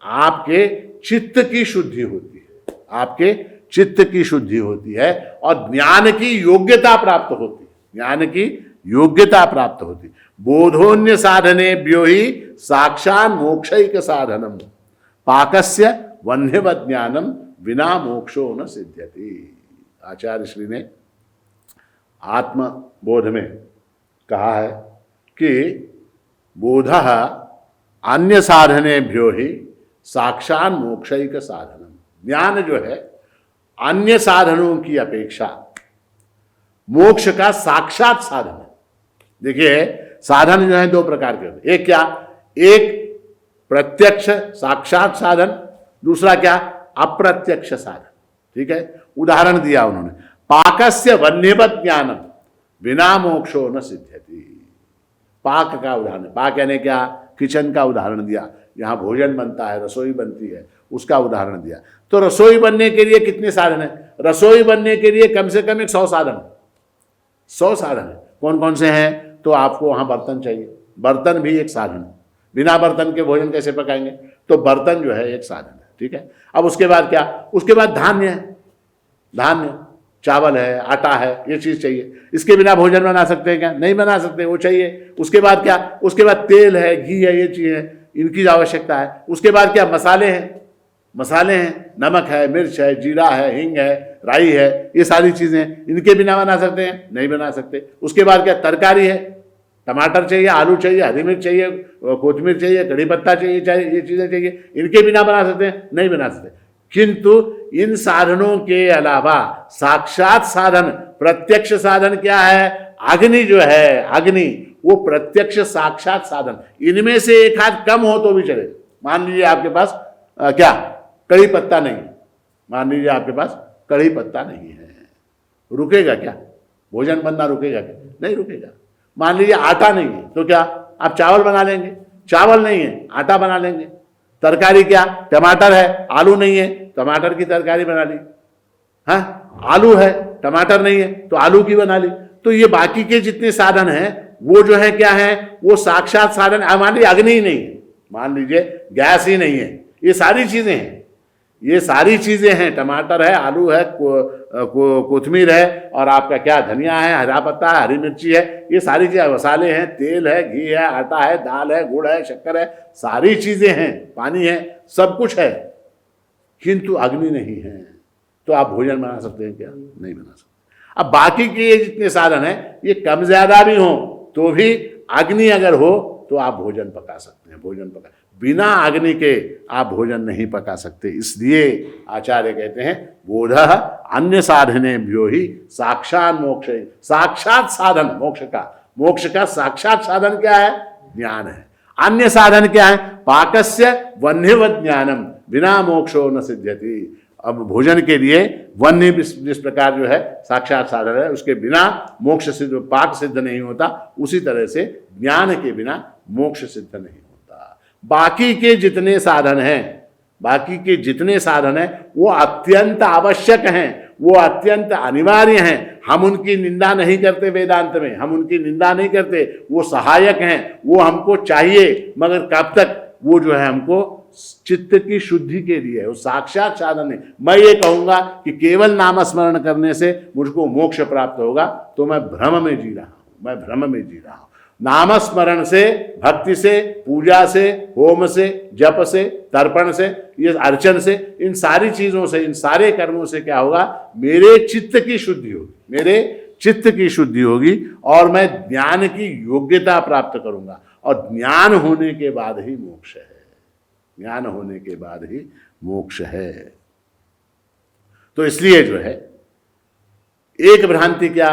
आपके चित्त की शुद्धि होती है, आपके चित्त की शुद्धि होती है और ज्ञान की योग्यता प्राप्त होती है, ज्ञान की योग्यता प्राप्त होती। बोधोन्य साधनेभ्यो ही साक्षात् मोक्षैक साधनम पाकस्य वह्निवत् ज्ञानम विना मोक्षो न सिद्ध्यति। आचार्य श्री ने आत्मबोध में कहा है कि बोधः अन्य साधनेभ्यो ही साक्षात् मोक्षैक साधनम। ज्ञान जो है अन्य साधनों की अपेक्षा मोक्ष का साक्षात साधन है। देखिए, साधन जो है दो प्रकार के होते हैं, एक क्या, एक प्रत्यक्ष साक्षात साधन, दूसरा क्या, अप्रत्यक्ष साधन। ठीक है, उदाहरण दिया उन्होंने, पाकस्य वह्निवत् ज्ञानम बिना मोक्षो न सिद्ध्यति। पाक का उदाहरण, पाक यानी क्या, किचन का उदाहरण दिया, यहाँ भोजन बनता है, रसोई बनती है, उसका उदाहरण दिया। तो रसोई बनने के लिए कितने साधन है? रसोई बनने के लिए कम से कम 100 साधन, 100 साधन है। कौन कौन से हैं? तो आपको वहाँ बर्तन चाहिए, बर्तन भी एक साधन है, बिना बर्तन के भोजन कैसे पकाएंगे? तो बर्तन जो है एक साधन है। ठीक है, अब उसके बाद क्या, उसके बाद धान्य है, धान्य, चावल है, आटा है, ये चीज़ चाहिए। इसके बिना भोजन बना सकते हैं क्या? नहीं बना सकते, वो चाहिए। उसके बाद क्या, उसके बाद तेल है, घी है, ये चीज़ है, इनकी आवश्यकता है। उसके बाद क्या, मसाले हैं, मसाले हैं, नमक है, मिर्च है, जीरा है, हिंग है, राई है, ये सारी चीज़ें, इनके बिना बना सकते हैं? नहीं बना सकते। उसके बाद क्या, तरकारी है, टमाटर चाहिए, आलू चाहिए, हरी मिर्च चाहिए, कोथिमीर चाहिए, कड़ी पत्ता चाहिए, ये चीज़ें चाहिए, इनके बिना बना सकते हैं? नहीं बना सकते। किंतु इन साधनों के अलावा साक्षात साधन, प्रत्यक्ष साधन क्या है? अग्नि जो है, अग्नि, वो प्रत्यक्ष साक्षात साधन। इनमें से एक हाथ कम हो तो भी चलेगा। मान लीजिए आपके पास क्या, कड़ी पत्ता नहीं, मान लीजिए आपके पास कड़ी पत्ता नहीं है, रुकेगा क्या? भोजन बनना रुकेगा क्या? नहीं रुकेगा। मान लीजिए आटा नहीं है, तो क्या आप चावल बना लेंगे? चावल नहीं है, आटा बना लेंगे। तरकारी क्या, टमाटर है, आलू नहीं है, टमाटर की तरकारी बना ली। हाँ, आलू है, टमाटर नहीं है, तो आलू की बना ली। तो ये बाकी के जितने साधन हैं वो जो है क्या है, वो साक्षात साधन। मान लीजिए अग्नि ही नहीं है, मान लीजिए गैस ही नहीं है, ये सारी चीजें हैं, ये सारी चीजें हैं, टमाटर है, आलू है, कोथमीर है, और आपका क्या धनिया है, हरा पत्ता है, हरी मिर्ची है, ये सारी चीजें, मसाले हैं, तेल है, घी है, आटा है, दाल है, गुड़ है, शक्कर है, सारी चीजें हैं, पानी है, सब कुछ है, किंतु अग्नि नहीं है। तो आप भोजन बना सकते हैं क्या? नहीं बना सकते। अब बाकी के ये जितने साधन हैं, ये कम ज्यादा भी हों तो भी अग्नि अगर हो तो आप भोजन पका सकते हैं। भोजन पका, बिना अग्नि के आप भोजन नहीं पका सकते। इसलिए आचार्य कहते हैं बोधः अन्य साधनेभ्यो ही साक्षात मोक्ष। साक्षात साधन मोक्ष का साक्षात साधन क्या है? ज्ञान है। अन्य साधन क्या है? पाकस्य वह्निवत् ज्ञानम बिना मोक्षो न सिद्ध्यति। अब भोजन के लिए वन्य जिस प्रकार जो है साक्षात साधन है, उसके बिना मोक्ष सिद्ध, पाक सिद्ध नहीं होता, उसी तरह से ज्ञान के बिना मोक्ष सिद्ध नहीं होता। बाकी के जितने साधन हैं वो अत्यंत आवश्यक हैं, वो अत्यंत अनिवार्य हैं। हम उनकी निंदा नहीं करते, वेदांत में हम उनकी निंदा नहीं करते, वो सहायक हैं, वो हमको चाहिए, मगर कब तक? वो जो है हमको चित्त की शुद्धि के लिए, वो साक्षात साधन है। मैं ये कहूंगा कि केवल नामस्मरण करने से मुझको मोक्ष प्राप्त होगा, तो मैं भ्रम में जी रहा हूं। नामस्मरण से, भक्ति से, पूजा से, होम से, जप से, तर्पण से, ये अर्चन से, इन सारी चीजों से, इन सारे कर्मों से क्या होगा? मेरे चित्त की शुद्धि होगी और मैं ज्ञान की योग्यता प्राप्त करूंगा। और ज्ञान होने के बाद ही मोक्ष है। तो इसलिए जो है एक भ्रांति क्या?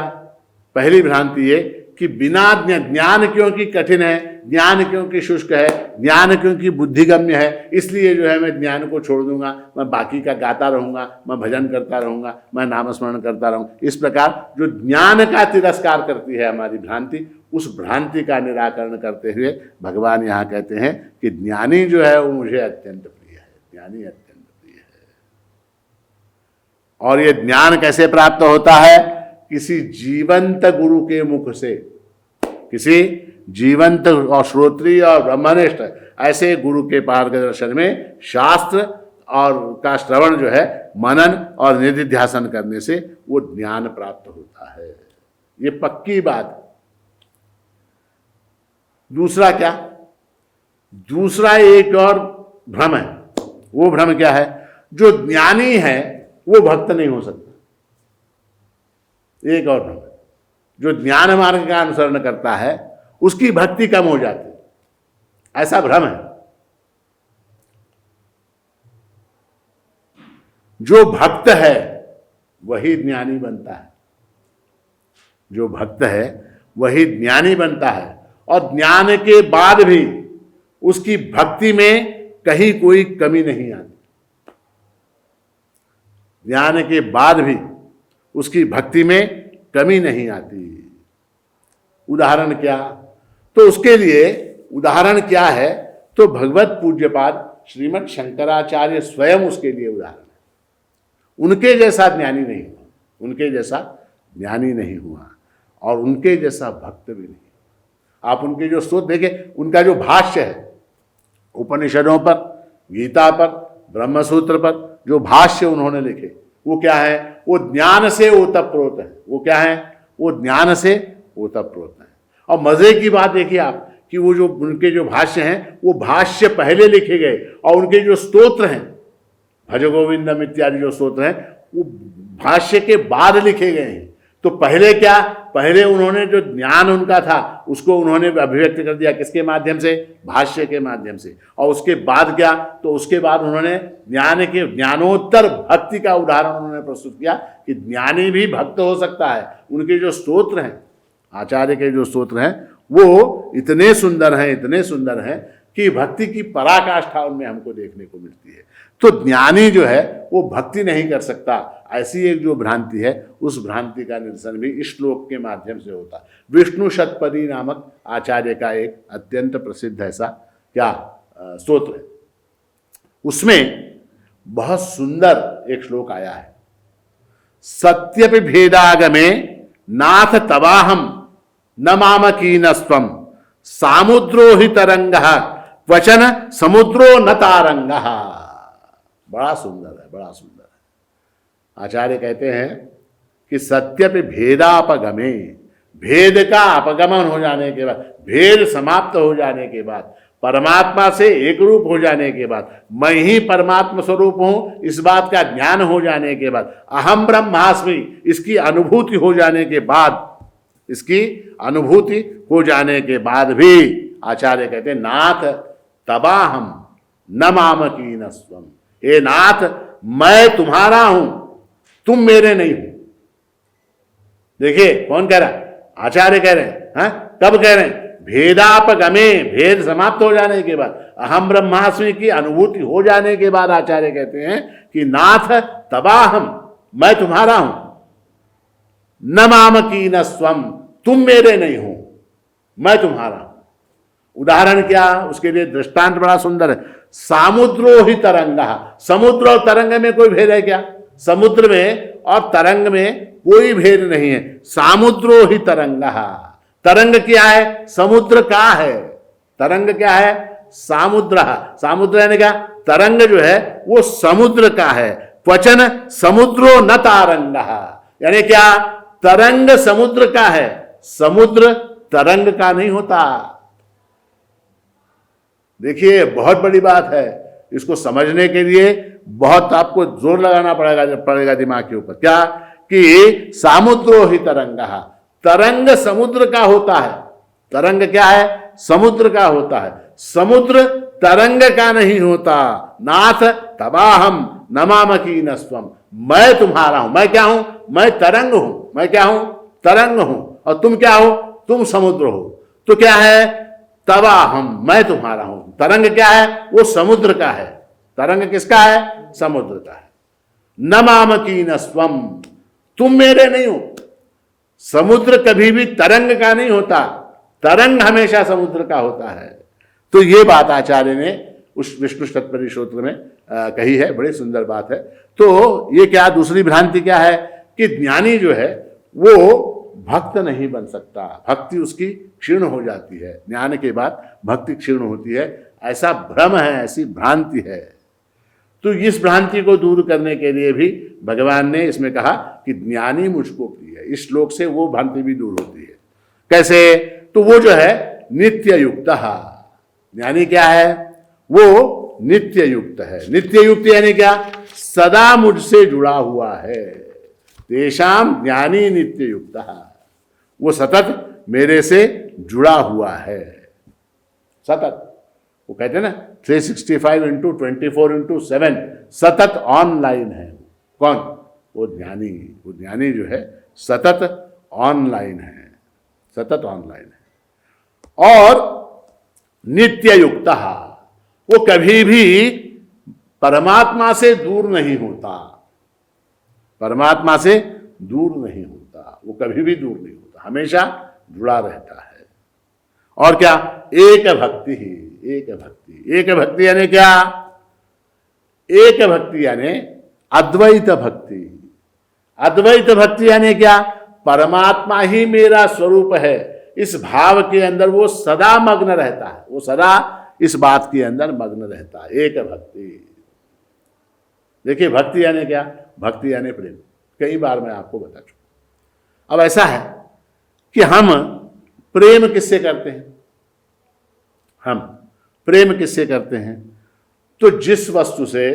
पहली भ्रांति ये कि बिना ज्ञान क्योंकि कठिन है, ज्ञान क्योंकि शुष्क है, ज्ञान क्योंकि बुद्धिगम्य है, इसलिए जो है मैं ज्ञान को छोड़ दूंगा, मैं बाकी का गाता रहूंगा, मैं भजन करता रहूंगा, मैं नामस्मरण करता रहूंगा। इस प्रकार जो ज्ञान का तिरस्कार करती है हमारी भ्रांति, उस भ्रांति का निराकरण करते हुए भगवान यहाँ कहते हैं कि ज्ञानी जो है वो मुझे अत्यंत प्रिय है। ज्ञानी अत्यंत प्रिय है। और ये ज्ञान कैसे प्राप्त होता है? किसी जीवंत गुरु के मुख से, किसी जीवंत और श्रोत्रिय और ब्रह्मनिष्ठ ऐसे गुरु के मार्गदर्शन में शास्त्र और का श्रवण जो है, मनन और निधिध्यासन करने से वो ज्ञान प्राप्त होता है। ये पक्की बात। दूसरा क्या? दूसरा एक और भ्रम है। वो भ्रम क्या है? जो ज्ञानी है वो भक्त नहीं हो सकता। एक और भ्रम है, जो ज्ञान मार्ग का अनुसरण करता है उसकी भक्ति कम हो जाती है, ऐसा भ्रम है। जो भक्त है वही ज्ञानी बनता है, जो भक्त है वही ज्ञानी बनता है। और ज्ञान के बाद भी उसकी भक्ति में कहीं कोई कमी नहीं आती। ज्ञान के बाद भी उसकी भक्ति में कमी नहीं आती। उदाहरण क्या? तो उसके लिए उदाहरण क्या है? तो भगवत पूज्यपाद श्रीमद् शंकराचार्य स्वयं उसके लिए उदाहरण है। उनके जैसा ज्ञानी नहीं हुआ, उनके जैसा ज्ञानी नहीं हुआ और उनके जैसा भक्त भी नहीं। आप उनके जो स्तोत्र देखें, उनका जो भाष्य है उपनिषदों पर, गीता पर, ब्रह्मसूत्र पर जो भाष्य उन्होंने लिखे, वो क्या है? वो ज्ञान से ओतप्रोत है। वो क्या है? वो ज्ञान से ओतप्रोत है। और मजे की बात देखिए आप कि वो जो उनके जो भाष्य हैं, वो भाष्य पहले लिखे गए और उनके जो स्तोत्र हैं, भज गोविंदम इत्यादि जो स्तोत्र हैं, वो भाष्य के बाद लिखे गए हैं। तो पहले क्या? पहले उन्होंने जो ज्ञान उनका था उसको उन्होंने अभिव्यक्त कर दिया, किसके माध्यम से? भाष्य के माध्यम से। और उसके बाद क्या? तो उसके बाद उन्होंने ज्ञान के ज्ञानोत्तर भक्ति का उदाहरण उन्होंने प्रस्तुत किया कि ज्ञानी भी भक्त हो सकता है। उनके जो स्तोत्र हैं, आचार्य के जो स्तोत्र हैं, वो इतने सुंदर हैं कि भक्ति की पराकाष्ठा उनमें हमको देखने को मिलती है। तो ज्ञानी जो है वो भक्ति नहीं कर सकता, ऐसी एक जो भ्रांति है, उस भ्रांति का निरसन भी इस श्लोक के माध्यम से होता है। विष्णु शतपदी नामक आचार्य का एक अत्यंत प्रसिद्ध ऐसा क्या स्तोत्र है, उसमें बहुत सुंदर एक श्लोक आया है। सत्यपि भेदागमे नाथ तवाहम न मामकीनस्त्वम सामुद्रो हि तरंगः क्वचन समुद्रो न तारंगः। बड़ा सुंदर है, बड़ा सुंदर है। आचार्य कहते हैं कि सत्यपि भेदापगमे, भेद का अपगमन हो जाने के बाद, भेद समाप्त हो जाने के बाद, परमात्मा से एक रूप हो जाने के बाद, मैं ही परमात्मा स्वरूप हूं इस बात का ज्ञान हो जाने के बाद, अहम ब्रह्मास्मि इसकी अनुभूति हो जाने के बाद, इसकी अनुभूति हो जाने के बाद भी आचार्य कहते हैं नाथ तबाहम न मामकीन स्वम, हे नाथ मैं तुम्हारा हूं, तुम मेरे नहीं हो। देखिए कौन कह रहा है? आचार्य कह रहे हैं। हाँ, कब कह रहे हैं? भेदापगमे, भेद समाप्त हो जाने के बाद, अहम ब्रह्मास्मि की अनुभूति हो जाने के बाद आचार्य कहते हैं कि नाथ तबाहम, मैं तुम्हारा हूं, न मामकीन स्वम, तुम मेरे नहीं हो, मैं तुम्हारा हूं। उदाहरण क्या? उसके लिए दृष्टांत बड़ा सुंदर है। सामुद्रो ही तरंग, समुद्र और तरंग में कोई भेद है क्या? समुद्र में और तरंग में कोई भेद नहीं है। सामुद्रो ही तरंग, तरंग क्या है? समुद्र का है। तरंग क्या है? सामुद्र, सामुद्र यानी क्या? तरंग जो है वो समुद्र का है। क्वचन समुद्रो न तारंग, यानी क्या? तरंग समुद्र का है, समुद्र तरंग का नहीं होता। देखिए बहुत बड़ी बात है, इसको समझने के लिए बहुत आपको जोर लगाना पड़ेगा दिमाग के ऊपर। क्या? कि सामुद्रो ही तरंग, तरंग समुद्र का होता है। तरंग क्या है? समुद्र का होता है, समुद्र तरंग का नहीं होता। नाथ तबाहम न मामकीन स्वम, मैं तुम्हारा हूं। मैं क्या हूं? मैं तरंग हूं। मैं क्या हूं? तरंग हूं। और तुम क्या हो? तुम समुद्र हो। तो क्या है? तबाहम, मैं तुम्हारा हूं। तरंग क्या है? वो समुद्र का है। तरंग किसका है? समुद्र का है। न मामकीन स्वम, तुम मेरे नहीं हो। समुद्र कभी भी तरंग का नहीं होता, तरंग हमेशा समुद्र का होता है। तो ये बात आचार्य ने उस विष्णु शतपदी स्तोत्र में कही है, बड़ी सुंदर बात है। तो ये क्या? दूसरी भ्रांति क्या है? कि ज्ञानी जो है वो भक्त नहीं बन सकता, भक्ति उसकी क्षीण हो जाती है, ज्ञान के बाद भक्ति क्षीण होती है, ऐसा भ्रम है, ऐसी भ्रांति है। तो इस भ्रांति को दूर करने के लिए भी भगवान ने इसमें कहा कि ज्ञानी मुझको प्रिय है। इस श्लोक से वो भ्रांति भी दूर होती है। कैसे? तो वो जो है नित्य युक्त, ज्ञानी क्या है? वो नित्य युक्त है। नित्य युक्त यानी क्या? सदा मुझसे जुड़ा हुआ है। तेषाम ज्ञानी नित्य युक्त, वो सतत मेरे से जुड़ा हुआ है। सतत, वो कहते हैं ना 365 इंटू 24/7 सतत ऑनलाइन है। कौन? वो ज्ञानी। वो ज्ञानी जो है सतत ऑनलाइन है, सतत ऑनलाइन है। और नित्य युक्त, वो कभी भी परमात्मा से दूर नहीं होता। परमात्मा से दूर नहीं होता, वो कभी भी दूर नहीं होता, हमेशा जुड़ा रहता है। और क्या? एक भक्ति ही, एक भक्ति। एक भक्ति यानी क्या? एक भक्ति यानी अद्वैत भक्ति। अद्वैत भक्ति यानी क्या? परमात्मा ही मेरा स्वरूप है, इस भाव के अंदर वो सदा मग्न रहता है, वो सदा इस बात के अंदर मग्न रहता है। एक भक्ति। देखिए भक्ति यानी क्या? भक्ति यानी प्रेम। कई बार मैं आपको बता चुका। अब ऐसा है कि हम प्रेम किससे करते हैं? हम प्रेम किससे करते हैं? तो जिस वस्तु से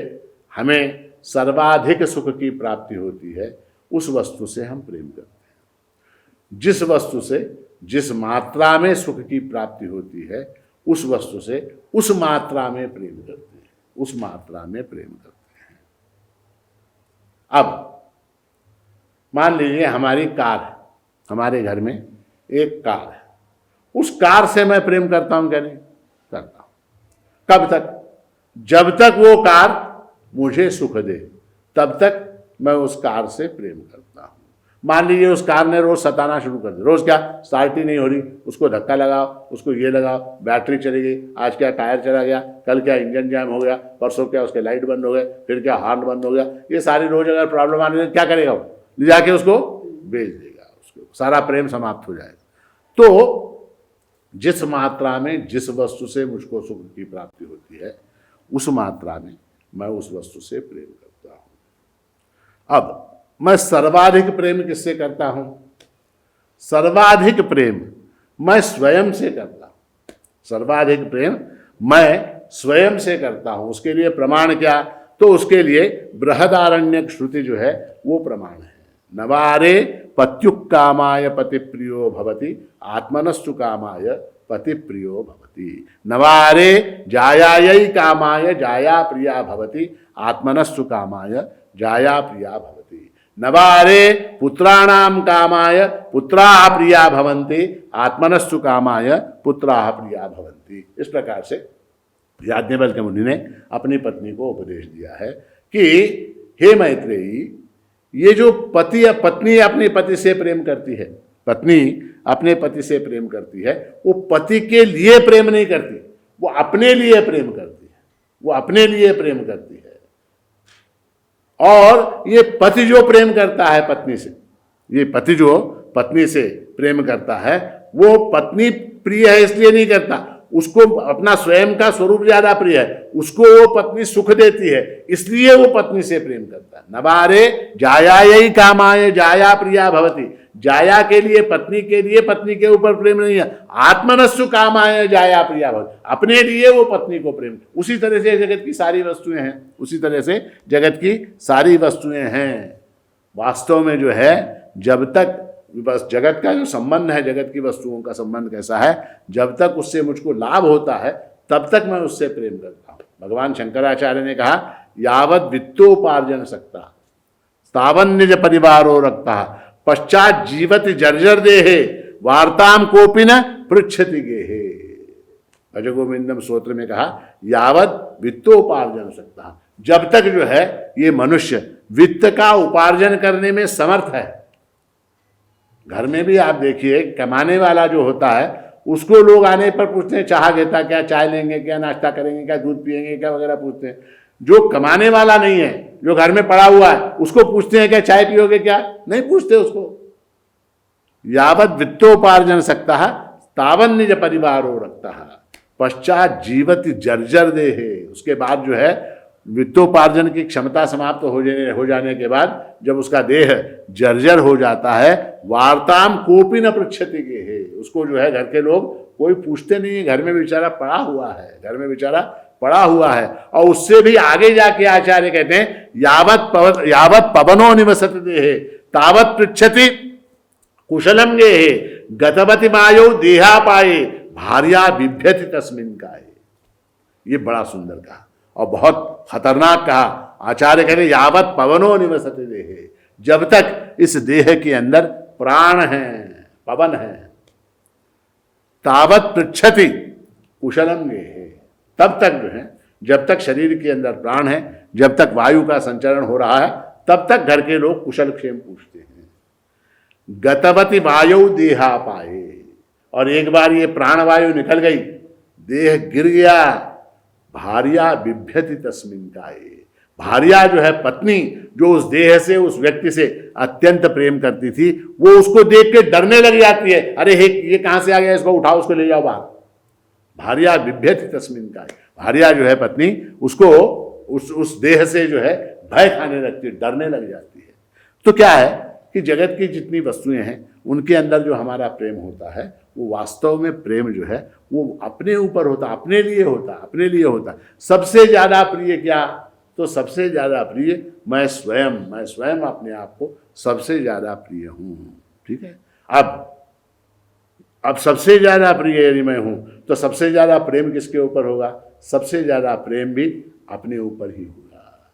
हमें सर्वाधिक सुख की प्राप्ति होती है उस वस्तु से हम प्रेम करते हैं। जिस वस्तु से जिस मात्रा में सुख की प्राप्ति होती है उस वस्तु से उस मात्रा में प्रेम करते हैं, उस मात्रा में प्रेम करते हैं। अब मान लीजिए हमारी कार है, हमारे घर में एक कार है, उस कार से मैं प्रेम करता हूं क्या? नहीं करता हूं। कब तक? जब तक वो कार मुझे सुख दे तब तक मैं उस कार से प्रेम करता हूं। मान लीजिए उस कार ने रोज सताना शुरू कर दिया, रोज क्या? स्टार्ट ही नहीं हो रही, उसको धक्का लगाओ, उसको ये लगाओ, बैटरी चली गई, आज क्या टायर चला गया, कल क्या इंजन जैम हो गया, परसों क्या उसके लाइट बंद हो गए, फिर क्या हॉर्न बंद हो गया। ये सारी रोज अगर प्रॉब्लम आने लगे क्या करेगा? वो ले जाके उसको बेच देगा, उसको सारा प्रेम समाप्त हो जाएगा। तो जिस मात्रा में जिस वस्तु से मुझको सुख की प्राप्ति होती है उस मात्रा में मैं उस वस्तु से प्रेम करता हूं। अब मैं सर्वाधिक प्रेम किससे करता हूं? सर्वाधिक प्रेम मैं स्वयं से करता हूं। सर्वाधिक प्रेम मैं स्वयं से करता हूं। उसके लिए प्रमाण क्या? तो उसके लिए बृहदारण्यक श्रुति जो है वो प्रमाण है। नवारे पत्युक् कामाय पति प्रियो भवति आत्मनस्तु कामाय पति प्रियो भवति। नवारे जायायै कामाय जाया प्रिया भवति आत्मनस्तु कामाय जाया प्रिया भवति। नवारे पुत्राणाम कामाय पुत्राः प्रिया भवन्ति आत्मनस्तु कामाय पुत्राः प्रिया भवन्ति। इस प्रकार से याज्ञवल्क्य मुनि ने अपनी पत्नी को उपदेश दिया है कि हे मैत्रेयी, ये जो पति या पत्नी अपने पति से प्रेम करती है, पत्नी अपने पति से प्रेम करती है, वो पति के लिए प्रेम नहीं करती, वो अपने लिए प्रेम करती है। वो अपने लिए प्रेम करती है। और ये पति जो प्रेम करता है पत्नी से, ये पति जो पत्नी से प्रेम करता है, वो पत्नी प्रिय है इसलिए नहीं करता, उसको अपना स्वयं का स्वरूप ज्यादा प्रिय है, उसको वो पत्नी सुख देती है इसलिए वो पत्नी से प्रेम करता है। नवारे जायायै कामाय जाया प्रिया भवति। जाया के लिए पत्नी के ऊपर प्रेम नहीं है। आत्मनस्सु कामाय जाया प्रिया भवति, अपने लिए वो पत्नी को प्रेम। उसी तरह से जगत की सारी वस्तुएं हैं, उसी तरह से जगत की सारी वस्तुएं हैं। वास्तव में जो है, जब तक बस जगत का जो संबंध है, जगत की वस्तुओं का संबंध कैसा है, जब तक उससे मुझको लाभ होता है तब तक मैं उससे प्रेम करता हूं। भगवान शंकराचार्य ने कहा, यावत वित्तोपार्जन सकता तावन निज परिवारो रखता पश्चात जीवति जर्जर देहे वार्ताम कोपि न पृच्छति गेहे। भजगोविंदम स्तोत्र में कहा, यावत वित्तोपार्जन सकता, जब तक जो है ये मनुष्य वित्त का उपार्जन करने में समर्थ है। घर में भी आप देखिए, कमाने वाला जो होता है उसको लोग आने पर पूछते हैं, चाह घेता क्या, चाय लेंगे क्या, नाश्ता करेंगे क्या, दूध पिएंगे क्या वगैरह पूछते हैं। जो कमाने वाला नहीं है, जो घर में पड़ा हुआ है, उसको पूछते हैं क्या चाय पियोगे क्या? नहीं पूछते उसको। यावत वित्तोपार्जन सकता है तावन निज परिवारो रखता है पश्चात जीवति जर्जर देहे। उसके बाद जो है वित्तोपार्जन की क्षमता समाप्त हो जाने के बाद जब उसका देह जर्जर हो जाता है, वार्ताम कोपि न पृच्छति गेहे, उसको जो है घर के लोग कोई पूछते नहीं है। घर में बेचारा पड़ा हुआ है, घर में बेचारा पड़ा हुआ है। और उससे भी आगे जाके आचार्य कहते हैं, यावत पवनो निवसति देहे तावत पृच्छति कुशलम गेहे गतवति मायो देहा पाए भार्या बिभ्यति तस्मिन् काये। ये बड़ा सुंदर कहा और बहुत खतरनाक कहा। आचार्य कहते यावत पवनो निवसति देहे, जब तक इस देह के अंदर प्राण है, पवन है, तावत पृच्छति कुशलम गेहे, तब तक जो है, जब तक शरीर के अंदर प्राण है, जब तक वायु का संचरण हो रहा है, तब तक घर के लोग कुशल क्षेम पूछते हैं। गतवति वायु देहा पाए, और एक बार ये प्राणवायु निकल गई, देह गिर गया, भार्या बिभ्यति तस्मिन् काये। भार्या जो है पत्नी, जो उस देह से, उस व्यक्ति से अत्यंत प्रेम करती थी, वो उसको देख के डरने लग जाती है। अरे हे, ये कहां से आ गया, इसको उठाओ, उसको ले जाओ बाहर। भार्या बिभ्यति तस्मिन् काये, भार्या जो है पत्नी, उसको उस देह से जो है भय खाने लगती है, डरने लग जाती है। तो क्या है कि जगत की जितनी वस्तुएं हैं उनके अंदर जो हमारा प्रेम होता है, वो वास्तव में प्रेम जो है वो अपने ऊपर होता, अपने लिए होता, अपने लिए होता। सबसे ज्यादा प्रिय क्या? तो सबसे ज्यादा प्रिय मैं स्वयं अपने आप को सबसे ज्यादा प्रिय हूं। ठीक है। अब सबसे ज्यादा प्रिय यदि मैं हूं तो सबसे ज्यादा प्रेम किसके ऊपर होगा? सबसे ज्यादा प्रेम भी अपने ऊपर ही होगा,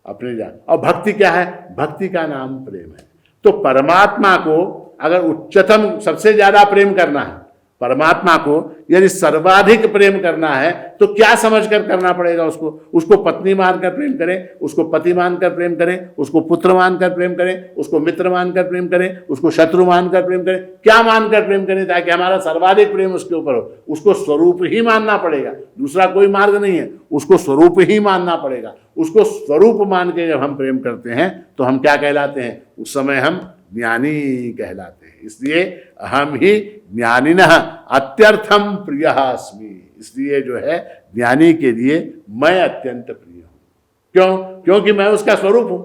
अपने ज्यादा। और भक्ति क्या है? भक्ति का नाम प्रेम है। तो परमात्मा को अगर उच्चतम सबसे ज्यादा प्रेम करना है, परमात्मा को यदि सर्वाधिक प्रेम करना है, तो क्या समझकर करना पड़ेगा? उसको पत्नी मानकर प्रेम करें, उसको पति मानकर प्रेम करें, उसको पुत्र मानकर प्रेम करें, उसको मित्र मानकर प्रेम करें, उसको शत्रु मानकर प्रेम करें। क्या मानकर प्रेम करें ताकि हमारा सर्वाधिक प्रेम उसके ऊपर हो? उसको स्वरूप ही मानना पड़ेगा, दूसरा कोई मार्ग नहीं है। उसको स्वरूप ही मानना पड़ेगा। उसको स्वरूप मान के जब हम प्रेम करते हैं तो हम क्या कहलाते हैं? उस समय हम ज्ञानी कहलाते हैं। इसलिए हम ही ज्ञानिनः अत्यर्थम प्रियः अस्मि। इसलिए जो है ज्ञानी के लिए मैं अत्यंत प्रिय हूं। क्यों? क्योंकि मैं उसका स्वरूप हूं,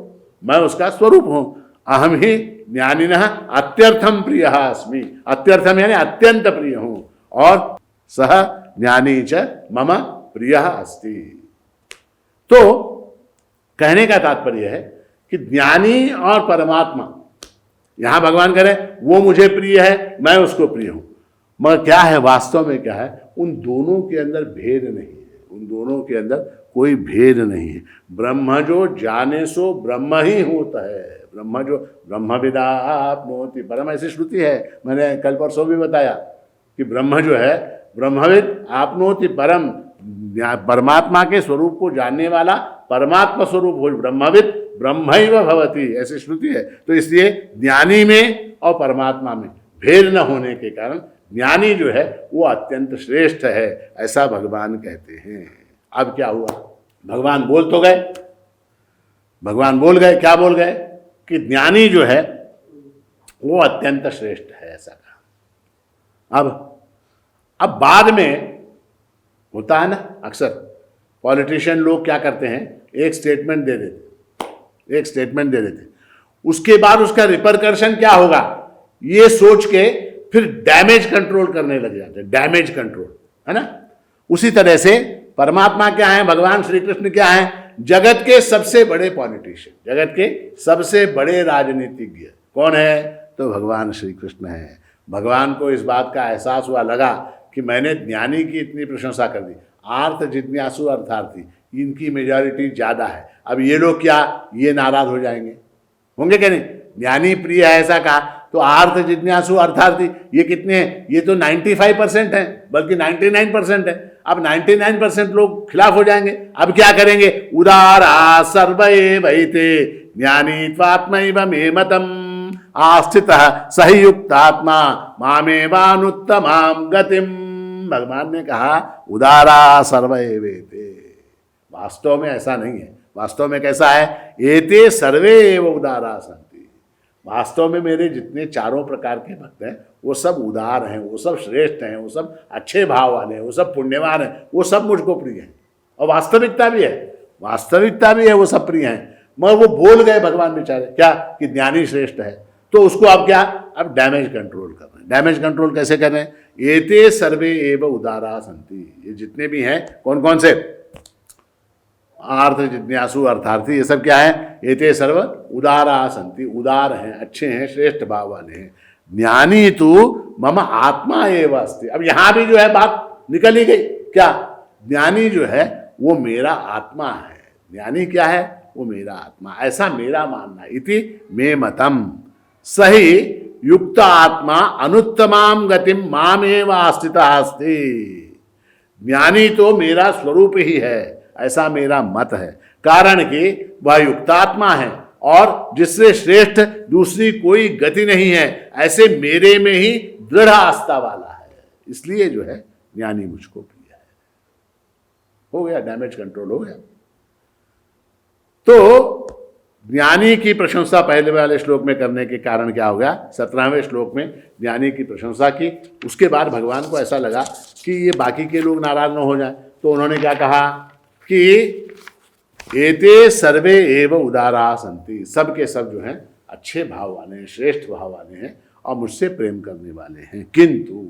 मैं उसका स्वरूप हूं। अहम ही ज्ञानिनः अत्यर्थम प्रिय अस्मि, अत्यर्थम यानी अत्यंत प्रिय हूं, और सह ज्ञानी च मम प्रिय अस्ति। तो कहने का तात्पर्य है कि ज्ञानी और परमात्मा, यहां भगवान कह रहे हैं वो मुझे प्रिय है, मैं उसको प्रिय हूं, मगर क्या है वास्तव में, क्या है, उन दोनों के अंदर भेद नहीं है, उन दोनों के अंदर कोई भेद नहीं है। ब्रह्म जो जाने सो ब्रह्म ही होता है, ब्रह्म जो ब्रह्मविदाप्नोति परम, ऐसी श्रुति है, मैंने कल परसों भी बताया कि ब्रह्म जो है ब्रह्मविद आपनोति परम, परमात्मा के स्वरूप को जानने वाला परमात्मा स्वरूप हो, ब्रह्मविद ब्रह्मैव भवति, ऐसी श्रुति है। तो इसलिए ज्ञानी में और परमात्मा में भेद न होने के कारण ज्ञानी जो है वो अत्यंत श्रेष्ठ है, ऐसा भगवान कहते हैं। अब क्या हुआ, भगवान बोल तो गए, भगवान बोल गए, क्या बोल गए कि ज्ञानी जो है वो अत्यंत श्रेष्ठ है, ऐसा कहा। अब बाद में होता है ना, अक्सर पॉलिटिशियन लोग क्या करते हैं, एक स्टेटमेंट दे देते, एक स्टेटमेंट दे देते, उसके बाद उसका रिपरकर्शन क्या होगा ये सोच के फिर डैमेज कंट्रोल करने लग जाते हैं, डैमेज कंट्रोल, है ना। उसी तरह से परमात्मा क्या है, भगवान श्री कृष्ण क्या है, जगत के सबसे बड़े पॉलिटिशियन, जगत के सबसे बड़े राजनीतिज्ञ कौन है, तो भगवान श्री कृष्ण है। भगवान को इस बात का एहसास हुआ, लगा कि मैंने ज्ञानी की इतनी प्रशंसा कर दी, आर्थ जिज्ञासु अर्थार्थी इनकी मेजॉरिटी ज़्यादा है, अब ये लोग क्या, ये नाराज हो जाएंगे, होंगे क्या नहीं, ज्ञानी प्रिय है ऐसा कहा, तो आर्थ जिज्ञासु अर्थार्थी ये कितने हैं, ये तो 95% हैं, बल्कि 99% है। अब 99% लोग खिलाफ हो जाएंगे, अब क्या करेंगे, उदारा सर्वे वैते ज्ञानी त्वात्मैव मे मतम आस्थितः सही युक्तात्मा मामेवानुत्तमां गतिम। भगवान ने कहा उदारा सर्वे वेते, वास्तव में ऐसा नहीं है, वास्तव में कैसा है, एते सर्वे एव उदारा सन्ति, वास्तव में मेरे जितने चारों प्रकार के भक्त हैं वो सब उदार हैं, वो सब श्रेष्ठ हैं, वो सब अच्छे भाव वाले हैं, वो सब पुण्यवान हैं, वो सब मुझको प्रिय हैं, और वास्तविकता भी है, वास्तविकता भी है, वो सब प्रिय हैं। मगर वो बोल गए भगवान बेचारे क्या कि ज्ञानी श्रेष्ठ है, तो उसको अब क्या, अब डैमेज कंट्रोल कर रहे हैं। डैमेज कंट्रोल कैसे कर रहे हैं, एते सर्वे एव उदारा सन्ति, ये जितने भी हैं कौन कौन से, आर्थ जिज्ञासु अर्थार्थी, ये सब क्या है, एते सर्व उदारा सन्ति, उदार हैं, अच्छे हैं, श्रेष्ठ भाव वाले हैं। ज्ञानी तो मम आत्मा एव अस्ति, अब यहां भी जो है बात निकल ही गई, क्या, ज्ञानी जो है वो मेरा आत्मा है, ज्ञानी क्या है, वो मेरा आत्मा, ऐसा मेरा मानना, इति मे मतम सही युक्त आत्मा अनुत्तमाम गतिम मामेव आस्थितः अस्ति, ज्ञानी तो मेरा स्वरूप ही है, ऐसा मेरा मत है, कारण कि वह युक्तात्मा है और जिससे श्रेष्ठ दूसरी कोई गति नहीं है, ऐसे मेरे में ही दृढ़ आस्था वाला है, इसलिए जो है ज्ञानी मुझको प्रिय है। हो गया, डैमेज कंट्रोल हो गया। तो ज्ञानी की प्रशंसा पहले वाले श्लोक में करने के कारण क्या हो गया, 17वें श्लोक में ज्ञानी की प्रशंसा की, उसके बाद भगवान को ऐसा लगा कि ये बाकी के लोग नाराज न हो जाए, तो उन्होंने क्या कहा कि एते सर्वे एव उदारा सन्ति, सब के सब जो हैं अच्छे भाव वाले हैं, श्रेष्ठ भाव वाले हैं और मुझसे प्रेम करने वाले हैं, किंतु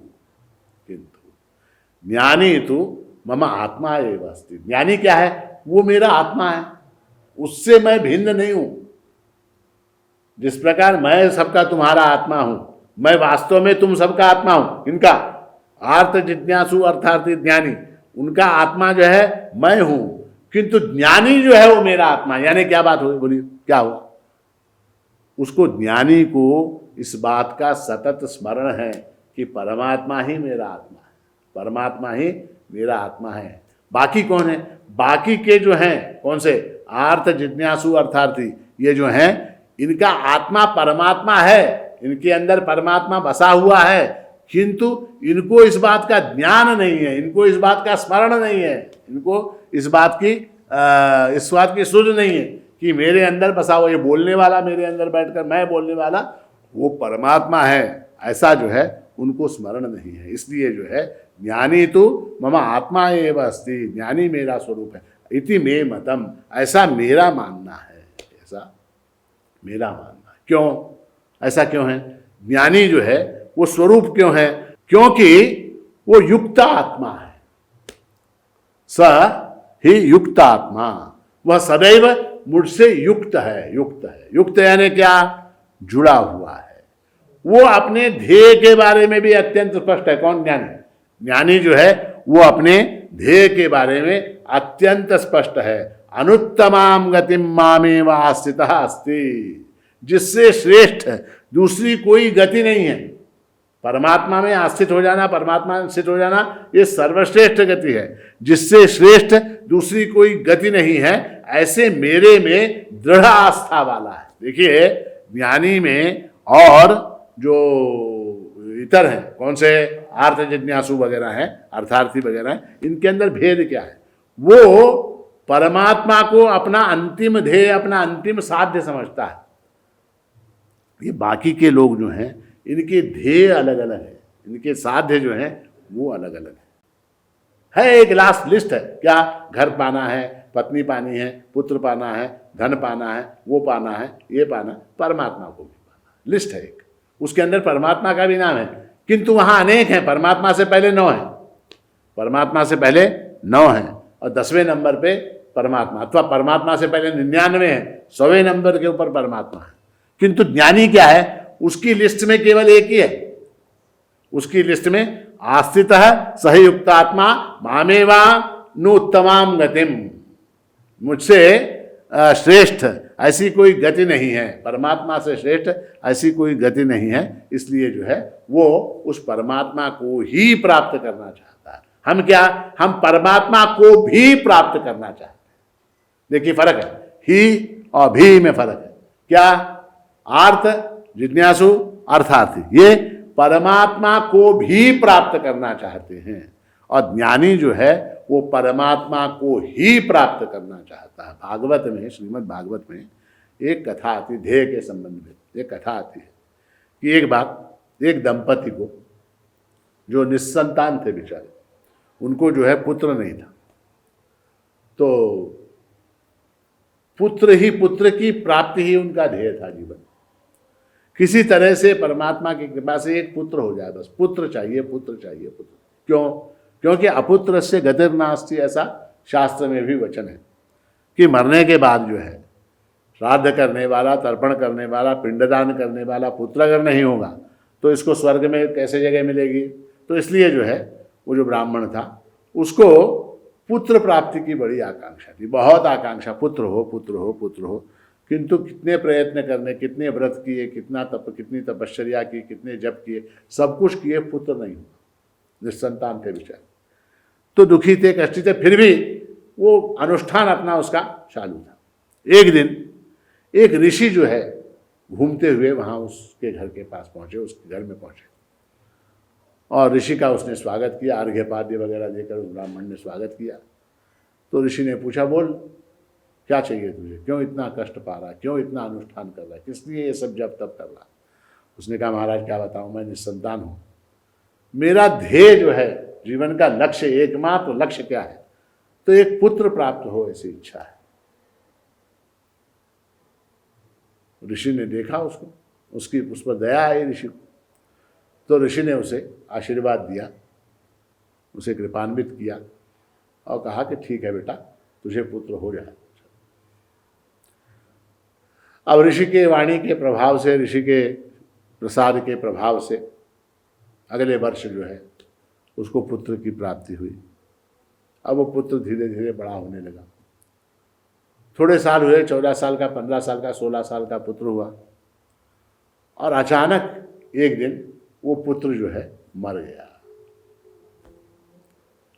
ज्ञानी तो मम आत्मा एव अस्ति, ज्ञानी क्या है, वो मेरा आत्मा है, उससे मैं भिन्न नहीं हूं। जिस प्रकार मैं सबका तुम्हारा आत्मा हूं, मैं वास्तव में तुम सबका आत्मा हूं, इनका आर्थ जिज्ञासु अर्थार्थी ज्ञानी, उनका आत्मा जो है मैं हूं, किंतु ज्ञानी जो है वो मेरा आत्मा, यानी क्या बात हुई, बोलिए क्या हुआ, उसको ज्ञानी को इस बात का सतत स्मरण है कि परमात्मा ही मेरा आत्मा है, परमात्मा ही मेरा आत्मा है। बाकी कौन है, बाकी के जो हैं कौन से, आर्थ जिज्ञासु अर्थार्थी, ये जो हैं इनका आत्मा परमात्मा है, इनके अंदर परमात्मा बसा हुआ है, किंतु इनको इस बात का ज्ञान नहीं है, इनको इस बात का स्मरण नहीं है, इनको इस बात की सूझ नहीं है कि मेरे अंदर बसा हुआ, ये बोलने वाला मेरे अंदर बैठकर मैं बोलने वाला वो परमात्मा है, ऐसा जो है उनको स्मरण नहीं है। इसलिए जो है ज्ञानी तो मम आत्मा एव अस्ति, ज्ञानी मेरा स्वरूप है, इति मे मतम, ऐसा मेरा मानना है, ऐसा मेरा मानना है। क्यों, ऐसा क्यों है? ज्ञानी जो है वो स्वरूप क्यों है? क्योंकि वो युक्त आत्मा है, स ही युक्त आत्मा, वह सदैव मुझसे युक्त है। युक्त है, युक्त यानी क्या? जुड़ा हुआ है। वो अपने ध्येय के बारे में भी अत्यंत स्पष्ट है। कौन? ज्ञानी। ज्ञानी जो है वो अपने ध्येय के बारे में अत्यंत स्पष्ट है। अनुत्तमाम गतिम मामेव आस्थितः अस्ति, जिससे श्रेष्ठ दूसरी कोई गति नहीं है। परमात्मा में आस्थित हो जाना, परमात्मा में स्थित हो जाना, ये सर्वश्रेष्ठ गति है। जिससे श्रेष्ठ दूसरी कोई गति नहीं है, ऐसे मेरे में दृढ़ आस्था वाला है। देखिए, ज्ञानी में और जो इतर हैं, कौन से अर्थ जिज्ञासु वगैरह हैं, अर्थार्थी वगैरह हैं, इनके अंदर भेद क्या है? वो परमात्मा को अपना अंतिम ध्येय, अपना अंतिम साध्य समझता है। ये बाकी के लोग जो हैं, इनके ध्येय अलग अलग है, इनके साध्य जो हैं वो अलग अलग है। एक लास्ट लिस्ट है, क्या? घर पाना है, पत्नी पानी है, पुत्र पाना है, धन पाना है, वो पाना है, ये पाना, परमात्मा को भी पाना है। लिस्ट है एक, उसके अंदर परमात्मा का भी नाम है, किंतु वहां अनेक हैं। परमात्मा से पहले 9 है, परमात्मा से पहले 9 है, और 10वें नंबर पे परमात्मा, अथवा परमात्मा से पहले 99 है, 100वें नंबर के ऊपर परमात्मा है। किंतु ज्ञानी क्या है? उसकी लिस्ट में केवल एक ही है, उसकी लिस्ट में आस्थितः सहयुक्त आत्मा मामेवा नुत्तमाम गतिम, मुझसे श्रेष्ठ ऐसी कोई गति नहीं है, परमात्मा से श्रेष्ठ ऐसी कोई गति नहीं है। इसलिए जो है वो उस परमात्मा को ही प्राप्त करना चाहता है। हम क्या? हम परमात्मा को भी प्राप्त करना चाहते हैं। देखिए फर्क है, ही और भी में फर्क है। क्या? आर्थ जिज्ञासु, अर्थार्थी, ये परमात्मा को भी प्राप्त करना चाहते हैं, और ज्ञानी जो है वो परमात्मा को ही प्राप्त करना चाहता है। भागवत में, श्रीमद् भागवत में एक कथा आती, ध्येय के संबंध में एक कथा आती है कि एक बार एक दंपति को, जो निस्संतान थे बेचारे, उनको जो है पुत्र नहीं था, तो पुत्र की प्राप्ति ही उनका ध्येय था जीवन। किसी तरह से परमात्मा की कृपा से एक पुत्र हो जाए, बस पुत्र चाहिए, पुत्र चाहिए, पुत्र। क्यों? क्योंकि अपुत्र से गतिर् नास्ति, ऐसा शास्त्र में भी वचन है कि मरने के बाद जो है श्राद्ध करने वाला, तर्पण करने वाला, पिंडदान करने वाला पुत्र अगर नहीं होगा तो इसको स्वर्ग में कैसे जगह मिलेगी? तो इसलिए जो है वो जो ब्राह्मण था उसको पुत्र प्राप्ति की बड़ी आकांक्षा थी, बहुत आकांक्षा, पुत्र हो, पुत्र हो, पुत्र हो। किंतु कितने प्रयत्न करने, कितने व्रत किए, कितनी तपश्चर्या की, कितने जप किए, सब कुछ किए, पुत्र नहीं हुआ, निस्संतान थे विचार। तो दुखी थे, कष्टी थे, फिर भी वो अनुष्ठान अपना उसका चालू था। एक दिन एक ऋषि जो है घूमते हुए वहाँ उसके घर के पास पहुँचे, उसके घर में पहुँचे, और ऋषि का उसने स्वागत किया, अर्घ्यपाद्य वगैरह देकर उस ब्राह्मण ने स्वागत किया। तो ऋषि ने पूछा, बोल क्या चाहिए तुझे, क्यों इतना कष्ट पा रहा है, क्यों इतना अनुष्ठान कर रहा है, किस लिए ये सब जब तब कर रहा है? उसने कहा, महाराज क्या बताऊं, मैं निस्संतान हूँ, मेरा ध्येय जो है जीवन का लक्ष्य, एकमात्र लक्ष्य क्या है? तो एक पुत्र प्राप्त हो, ऐसी इच्छा है। ऋषि ने देखा उसको, उसकी उस पर दया आई ऋषि को, तो ऋषि ने उसे आशीर्वाद दिया, उसे कृपान्वित किया और कहा कि ठीक है बेटा, तुझे पुत्र हो जाए। अब ऋषि के वाणी के प्रभाव से, ऋषि के प्रसाद के प्रभाव से अगले वर्ष जो है उसको पुत्र की प्राप्ति हुई। अब वो पुत्र धीरे धीरे बड़ा होने लगा, थोड़े साल हुए, 14 साल का, 15 साल का, 16 साल का पुत्र हुआ, और अचानक एक दिन वो पुत्र जो है मर गया।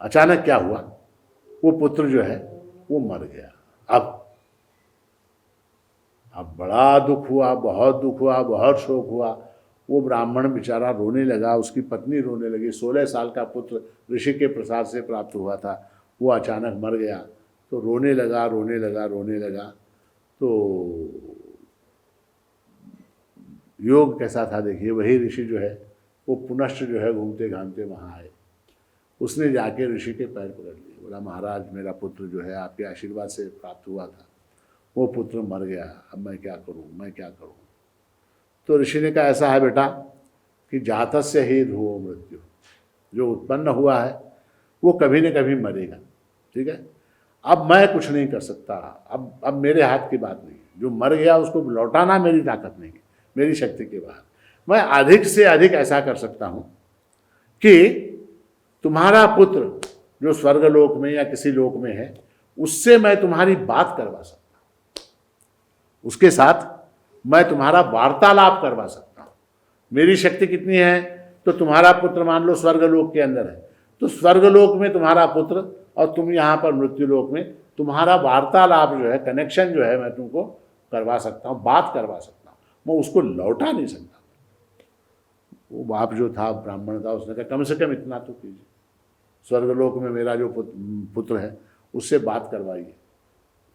अचानक क्या हुआ? वो पुत्र जो है वो मर गया। अब बड़ा दुख हुआ, बहुत दुख हुआ, बहुत शोक हुआ। वो ब्राह्मण बेचारा रोने लगा, उसकी पत्नी रोने लगी। 16 साल का पुत्र ऋषि के प्रसाद से प्राप्त हुआ था, वो अचानक मर गया, तो रोने लगा, रोने लगा, रोने लगा। तो योग कैसा था देखिए, वही ऋषि जो है वो पुनश्च जो है घूमते घामते वहाँ आए। उसने जाके ऋषि के पैर पकड़ लिए, बोला महाराज मेरा पुत्र जो है आपके आशीर्वाद से प्राप्त हुआ था, वो पुत्र मर गया, अब मैं क्या करूं। तो ऋषि ने कहा ऐसा है बेटा कि जातस्य ही ध्रुवो मृत्यु, जो उत्पन्न हुआ है वो कभी न कभी मरेगा, ठीक है। अब मैं कुछ नहीं कर सकता, अब मेरे हाथ की बात नहीं, जो मर गया उसको लौटाना मेरी ताकत नहीं है, मेरी शक्ति के बाहर। मैं अधिक से अधिक ऐसा कर सकता हूं कि तुम्हारा पुत्र जो स्वर्गलोक में या किसी लोक में है उससे मैं तुम्हारी बात करवा सकता हूं, उसके साथ मैं तुम्हारा वार्तालाप करवा सकता हूं। मेरी शक्ति कितनी है, तो तुम्हारा पुत्र मान लो स्वर्गलोक के अंदर है, तो स्वर्गलोक में तुम्हारा पुत्र और तुम यहाँ पर मृत्युलोक में, तुम्हारा वार्तालाप जो है, कनेक्शन जो है, मैं तुमको करवा सकता हूँ, बात करवा सकता हूँ, मैं उसको लौटा नहीं सकता। वो बाप जो था ब्राह्मण था, उसने कहा कम से कम इतना तो कीजिए, स्वर्गलोक में मेरा जो पुत्र है उससे बात करवाइए।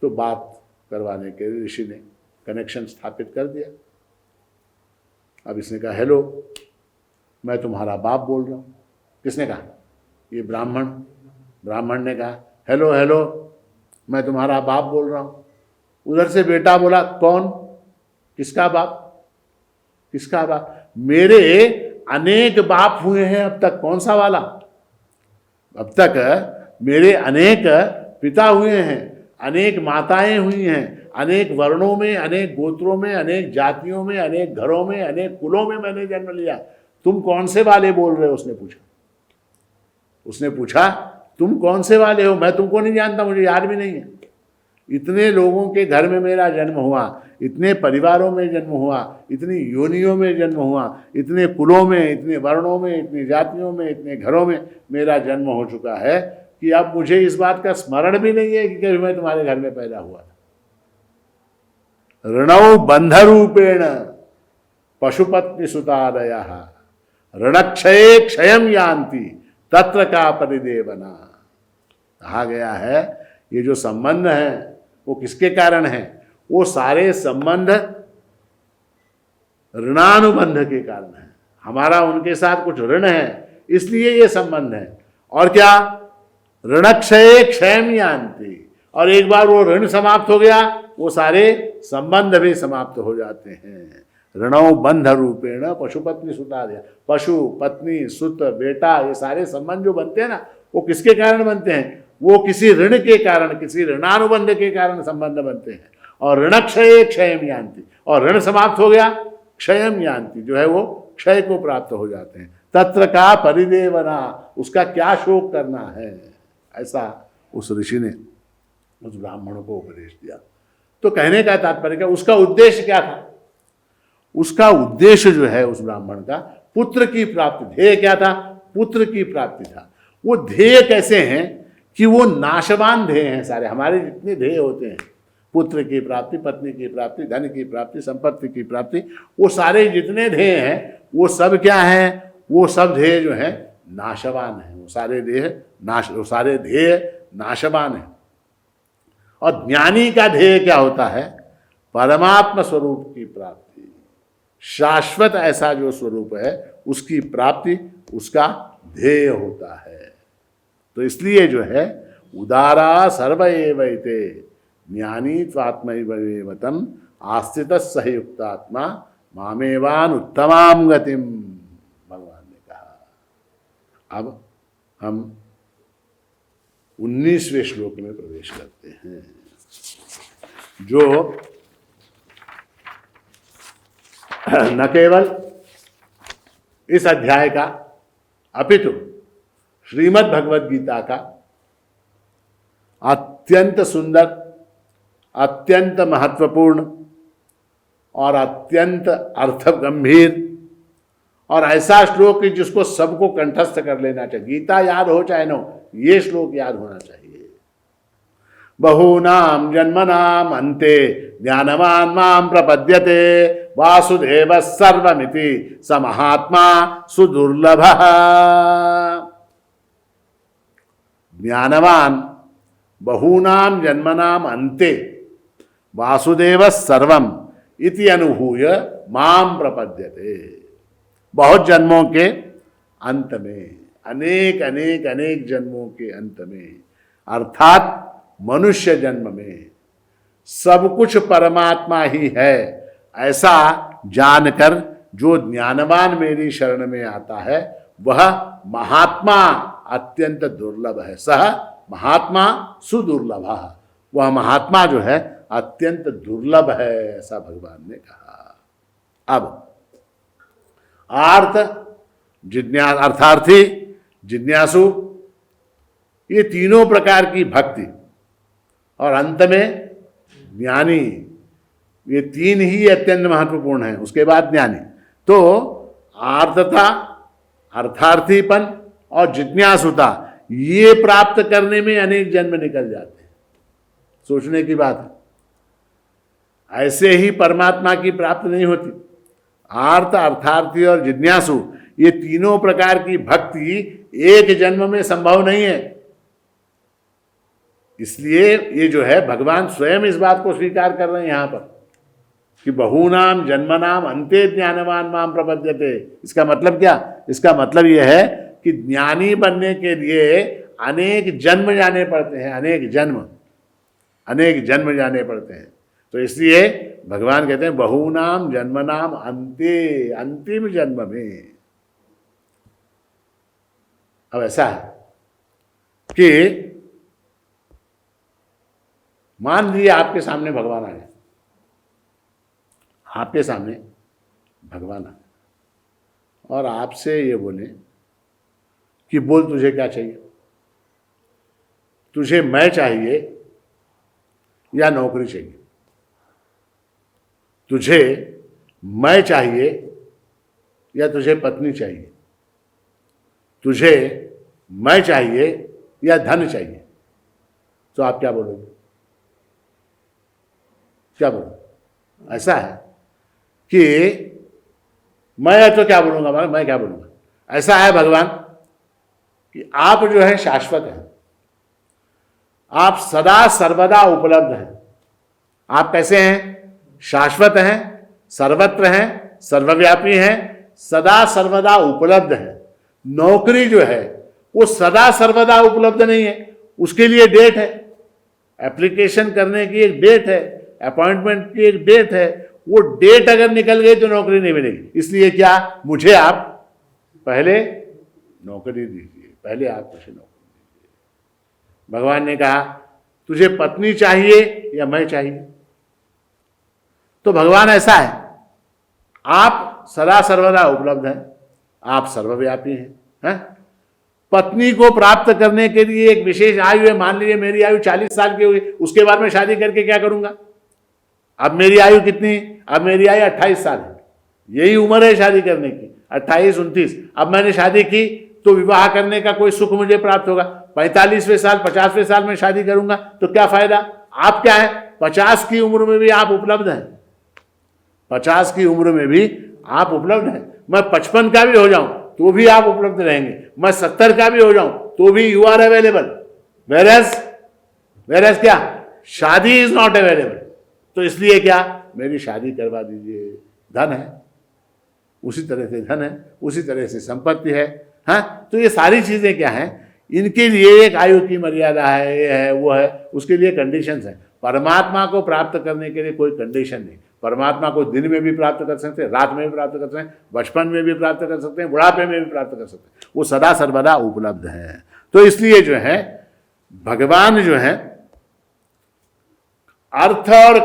तो बात करवाने के लिए ऋषि ने कनेक्शन स्थापित कर दिया। अब इसने कहा हेलो मैं तुम्हारा बाप बोल रहा हूँ। किसने कहा? ये ब्राह्मण ने कहा हेलो हेलो मैं तुम्हारा बाप बोल रहा हूँ। उधर से बेटा बोला कौन? किसका बाप? किसका बाप? मेरे अनेक बाप हुए हैं अब तक, कौन सा वाला? अब तक मेरे अनेक पिता हुए हैं, अनेक माताएं हुई हैं, अनेक वर्णों में, अनेक गोत्रों में, अनेक जातियों में, अनेक घरों में, अनेक कुलों में मैंने जन्म लिया। तुम कौन से वाले बोल रहे हो? उसने पूछा तुम कौन से वाले हो? मैं तुमको नहीं जानता, मुझे याद भी नहीं है। इतने लोगों के घर में मेरा जन्म हुआ, इतने परिवारों में जन्म हुआ, इतनी योनियों में जन्म हुआ, इतने कुलों में, इतने वर्णों में, इतनी जातियों में, इतने घरों में मेरा जन्म हो चुका है कि अब मुझे इस बात का स्मरण भी नहीं है कि कभी मैं तुम्हारे घर में पैदा हुआ था। ऋणौ बंधरूपेण पशुपत्नी सुतादयः ऋणक्षये क्षयं यान्ति तत्र का परिदेवना। कहा गया है ये जो संबंध है वो किसके कारण है? वो सारे संबंध ऋणानुबंध के कारण है। हमारा उनके साथ कुछ ऋण है, इसलिए ये संबंध है। और क्या? ऋणक्षये क्षयं यान्ति, और एक बार वो ऋण समाप्त हो गया वो सारे संबंध भी समाप्त हो जाते हैं। ऋणौ बंध रूपेण पशुपत्नी सुतादय, पशु पत्नी सुत बेटा, ये सारे संबंध जो बनते हैं ना वो किसके कारण बनते हैं? वो किसी ऋण के कारण, किसी ऋणानुबंध के कारण संबंध बनते हैं। और ऋणक्षये क्षयं यान्ति, और ऋण समाप्त हो गया क्षयं यान्ति, जो है वो क्षय को प्राप्त हो जाते हैं। तत्र का परिदेवना, उसका क्या शोक करना है, ऐसा उस ऋषि ने उस ब्राह्मण को उपदेश दिया। तो कहने का तात्पर्य क्या? उसका उद्देश्य क्या था? उसका उद्देश्य जो है उस ब्राह्मण का पुत्र की प्राप्ति, ध्येय क्या था? पुत्र की प्राप्ति था। वो ध्येय कैसे हैं कि वो नाशवान ध्येय हैं। सारे हमारे जितने ध्येय होते हैं, पुत्र की प्राप्ति, पत्नी की प्राप्ति, धन की प्राप्ति, संपत्ति की प्राप्ति, वो सारे जितने ध्येय हैं वो सब क्या हैं? वो सब ध्येय जो है नाशवान है। वो सारे ध्येय नाशवान है। और ज्ञानी का ध्येय क्या होता है? परमात्मा स्वरूप की प्राप्ति, शाश्वत ऐसा जो स्वरूप है उसकी प्राप्ति उसका ध्येय होता है। तो इसलिए जो है उदारा सर्व एवैते ज्ञानी त्वात्मैवतम आस्थित सहयुक्तात्मा मामेवान उत्तमाम गतिम, भगवान ने कहा। अब हम 19वें श्लोक में प्रवेश करते हैं, जो न केवल इस अध्याय का अपितु श्रीमद् भगवद गीता का अत्यंत सुंदर, अत्यंत महत्वपूर्ण और अत्यंत अर्थ गंभीर और ऐसा श्लोक कि जिसको सबको कंठस्थ कर लेना चाहिए। गीता याद हो चाहे न हो, ये श्लोक याद होना चाहिए। बहूनां जन्मनां अन्ते ज्ञानवान् मां प्रपद्यते वासुदेवः सर्वमिति स महात्मा सुदुर्लभः। ज्ञानवान बहूनां जन्मनां अन्ते वासुदेवः सर्वम् इति अनुभूय मां प्रपद्यते। बहुत जन्मों के अंत में, अनेक अनेक अनेक जन्मों के अंत में अर्थात मनुष्य जन्म में सब कुछ परमात्मा ही है ऐसा जानकर जो ज्ञानवान मेरी शरण में आता है वह महात्मा अत्यंत दुर्लभ है। सह महात्मा सुदुर्लभ, वह महात्मा जो है अत्यंत दुर्लभ है, ऐसा भगवान ने कहा। अब अर्थार्थी, जिज्ञासु, ये तीनों प्रकार की भक्ति और अंत में ज्ञानी, ये तीन ही अत्यंत महत्वपूर्ण हैं। उसके बाद ज्ञानी। तो आर्तता, अर्थार्थीपन और जिज्ञासुता, ये प्राप्त करने में अनेक जन्म निकल जाते हैं। सोचने की बात है। ऐसे ही परमात्मा की प्राप्ति नहीं होती। आर्त, अर्थार्थी और जिज्ञासु, ये तीनों प्रकार की भक्ति एक जन्म में संभव नहीं है। इसलिए ये जो है भगवान स्वयं इस बात को स्वीकार कर रहे हैं यहां पर कि बहूनाम जन्मनाम अन्ते ज्ञानवान माम प्रपद्यते। इसका मतलब क्या? इसका मतलब यह है कि ज्ञानी बनने के लिए अनेक जन्म जाने पड़ते हैं, अनेक जन्म जाने पड़ते हैं। तो इसलिए भगवान कहते हैं बहूनाम जन्मनाम अन्ते, अंतिम जन्म में। अब ऐसा है कि मान लीजिए आपके सामने भगवान आ गए, आपके सामने भगवान आ गए और आपसे ये बोले कि बोल तुझे क्या चाहिए, तुझे मैं चाहिए या नौकरी चाहिए, तुझे मैं चाहिए या तुझे पत्नी चाहिए, तुझे मैं चाहिए या धन चाहिए, तो आप क्या बोलोगे? क्या बोलोगे? ऐसा है कि मैं तो क्या बोलूंगा, मैं क्या बोलूंगा? ऐसा है भगवान कि आप जो है शाश्वत हैं, आप सदा सर्वदा उपलब्ध हैं। आप कैसे हैं? शाश्वत हैं, सर्वत्र हैं, सर्वव्यापी हैं, सदा सर्वदा उपलब्ध हैं। नौकरी जो है वो सदा सर्वदा उपलब्ध नहीं है, उसके लिए डेट है, एप्लीकेशन करने की एक डेट है, अपॉइंटमेंट की एक डेट है। वो डेट अगर निकल गई तो नौकरी नहीं मिलेगी। इसलिए क्या, मुझे आप पहले नौकरी दीजिए, पहले आप मुझे नौकरी दीजिए। भगवान ने कहा तुझे पत्नी चाहिए या मैं चाहिए? तो भगवान ऐसा है, आप सदा सर्वदा उपलब्ध हैं, आप सर्वव्यापी हैं। पत्नी को प्राप्त करने के लिए एक विशेष आयु है। मान लीजिए मेरी आयु 40 साल की होगी, उसके बाद मैं शादी करके क्या करूंगा? अब मेरी आयु कितनी? अब मेरी आयु 28 साल है, यही उम्र है शादी करने की, 28, 29। अब मैंने शादी की तो विवाह करने का कोई सुख मुझे प्राप्त होगा। 45वें साल, 50वें साल में शादी करूंगा तो क्या फायदा? आप क्या है, 50 की उम्र में भी आप उपलब्ध हैं, 50 की उम्र में भी आप उपलब्ध हैं। मैं 55 का भी हो जाऊं तो भी आप उपलब्ध रहेंगे, मैं 70 का भी हो जाऊं तो भी यू आर अवेलेबल। वेरएज क्या, शादी इज नॉट अवेलेबल। तो इसलिए क्या, मेरी शादी करवा दीजिए। धन है, उसी तरह से धन है, उसी तरह से संपत्ति है। हाँ, तो ये सारी चीजें क्या हैं, इनके लिए एक आयु की मर्यादा है, ये है, वो है, उसके लिए कंडीशंस हैं। परमात्मा को प्राप्त करने के लिए कोई कंडीशन नहीं। परमात्मा को दिन में भी प्राप्त कर सकते हैं, रात में भी प्राप्त कर सकते हैं, बचपन में भी प्राप्त कर सकते हैं, बुढ़ापे में भी प्राप्त कर सकते हैं। वो सदा सर्वदा उपलब्ध है। तो इसलिए जो है भगवान जो है अर्थ और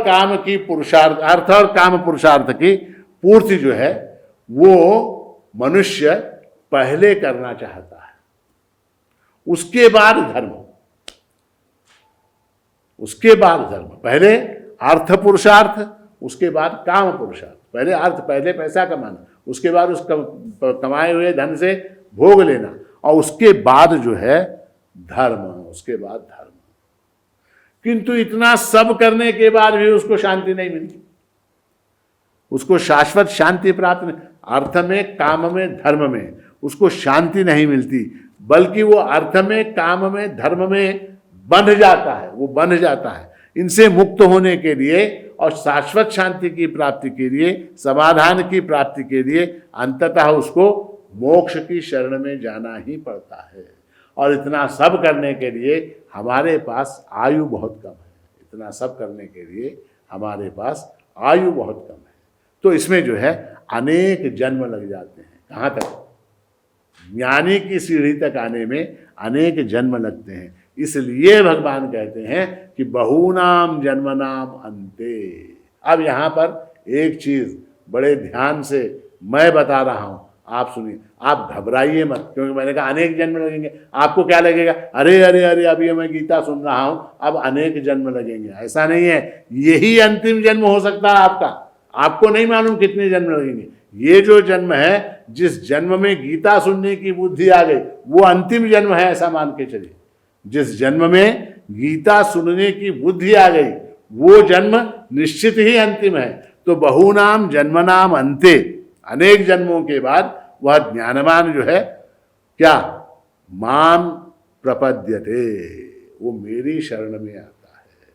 काम पुरुषार्थ की पूर्ति जो है वो मनुष्य पहले करना चाहता है, उसके बाद धर्म, उसके बाद धर्म। पहले अर्थ पुरुषार्थ, उसके बाद काम पुरुषार्थ। पहले अर्थ, पहले पैसा कमाना, उसके बाद उस कमाए हुए धन से भोग लेना, और उसके बाद जो है धर्म, उसके बाद धर्म। किंतु इतना सब करने के बाद भी उसको शांति नहीं मिलती, उसको शाश्वत शांति प्राप्त नहीं। अर्थ में, काम में, धर्म में उसको शांति नहीं मिलती, बल्कि वो अर्थ में, काम में, धर्म में बंध जाता है, वो बंध जाता है। इनसे मुक्त होने के लिए और शाश्वत शांति की प्राप्ति के लिए, समाधान की प्राप्ति के लिए अंततः उसको मोक्ष की शरण में जाना ही पड़ता है। और इतना सब करने के लिए हमारे पास आयु बहुत कम है। इतना सब करने के लिए हमारे पास आयु बहुत कम है। तो इसमें जो है अनेक जन्म लग जाते हैं। कहाँ तक? ज्ञानी की सीढ़ी तक आने में अनेक जन्म लगते हैं। इसलिए भगवान कहते हैं कि बहुनाम जन्मनाम अंते। अब यहाँ पर एक चीज बड़े ध्यान से मैं बता रहा हूं, आप सुनिए, आप घबराइए मत, क्योंकि मैंने कहा अनेक जन्म लगेंगे। आपको क्या लगेगा? अरे अरे अरे अभी मैं गीता सुन रहा हूं, अब अनेक जन्म लगेंगे। ऐसा नहीं है, यही अंतिम जन्म हो सकता है आपका। आपको नहीं मालूम कितने जन्म लगेंगे। ये जो जन्म है, जिस जन्म में गीता सुनने की बुद्धि आ गई, वो अंतिम जन्म है, ऐसा मान के चलिए। जिस जन्म में गीता सुनने की बुद्धि आ गई, वो जन्म निश्चित ही अंतिम है। तो बहुनाम जन्मनाम अंते, अनेक जन्मों के बाद वह ज्ञानवान जो है क्या? माम प्रपद्यते, वो मेरी शरण में आता है,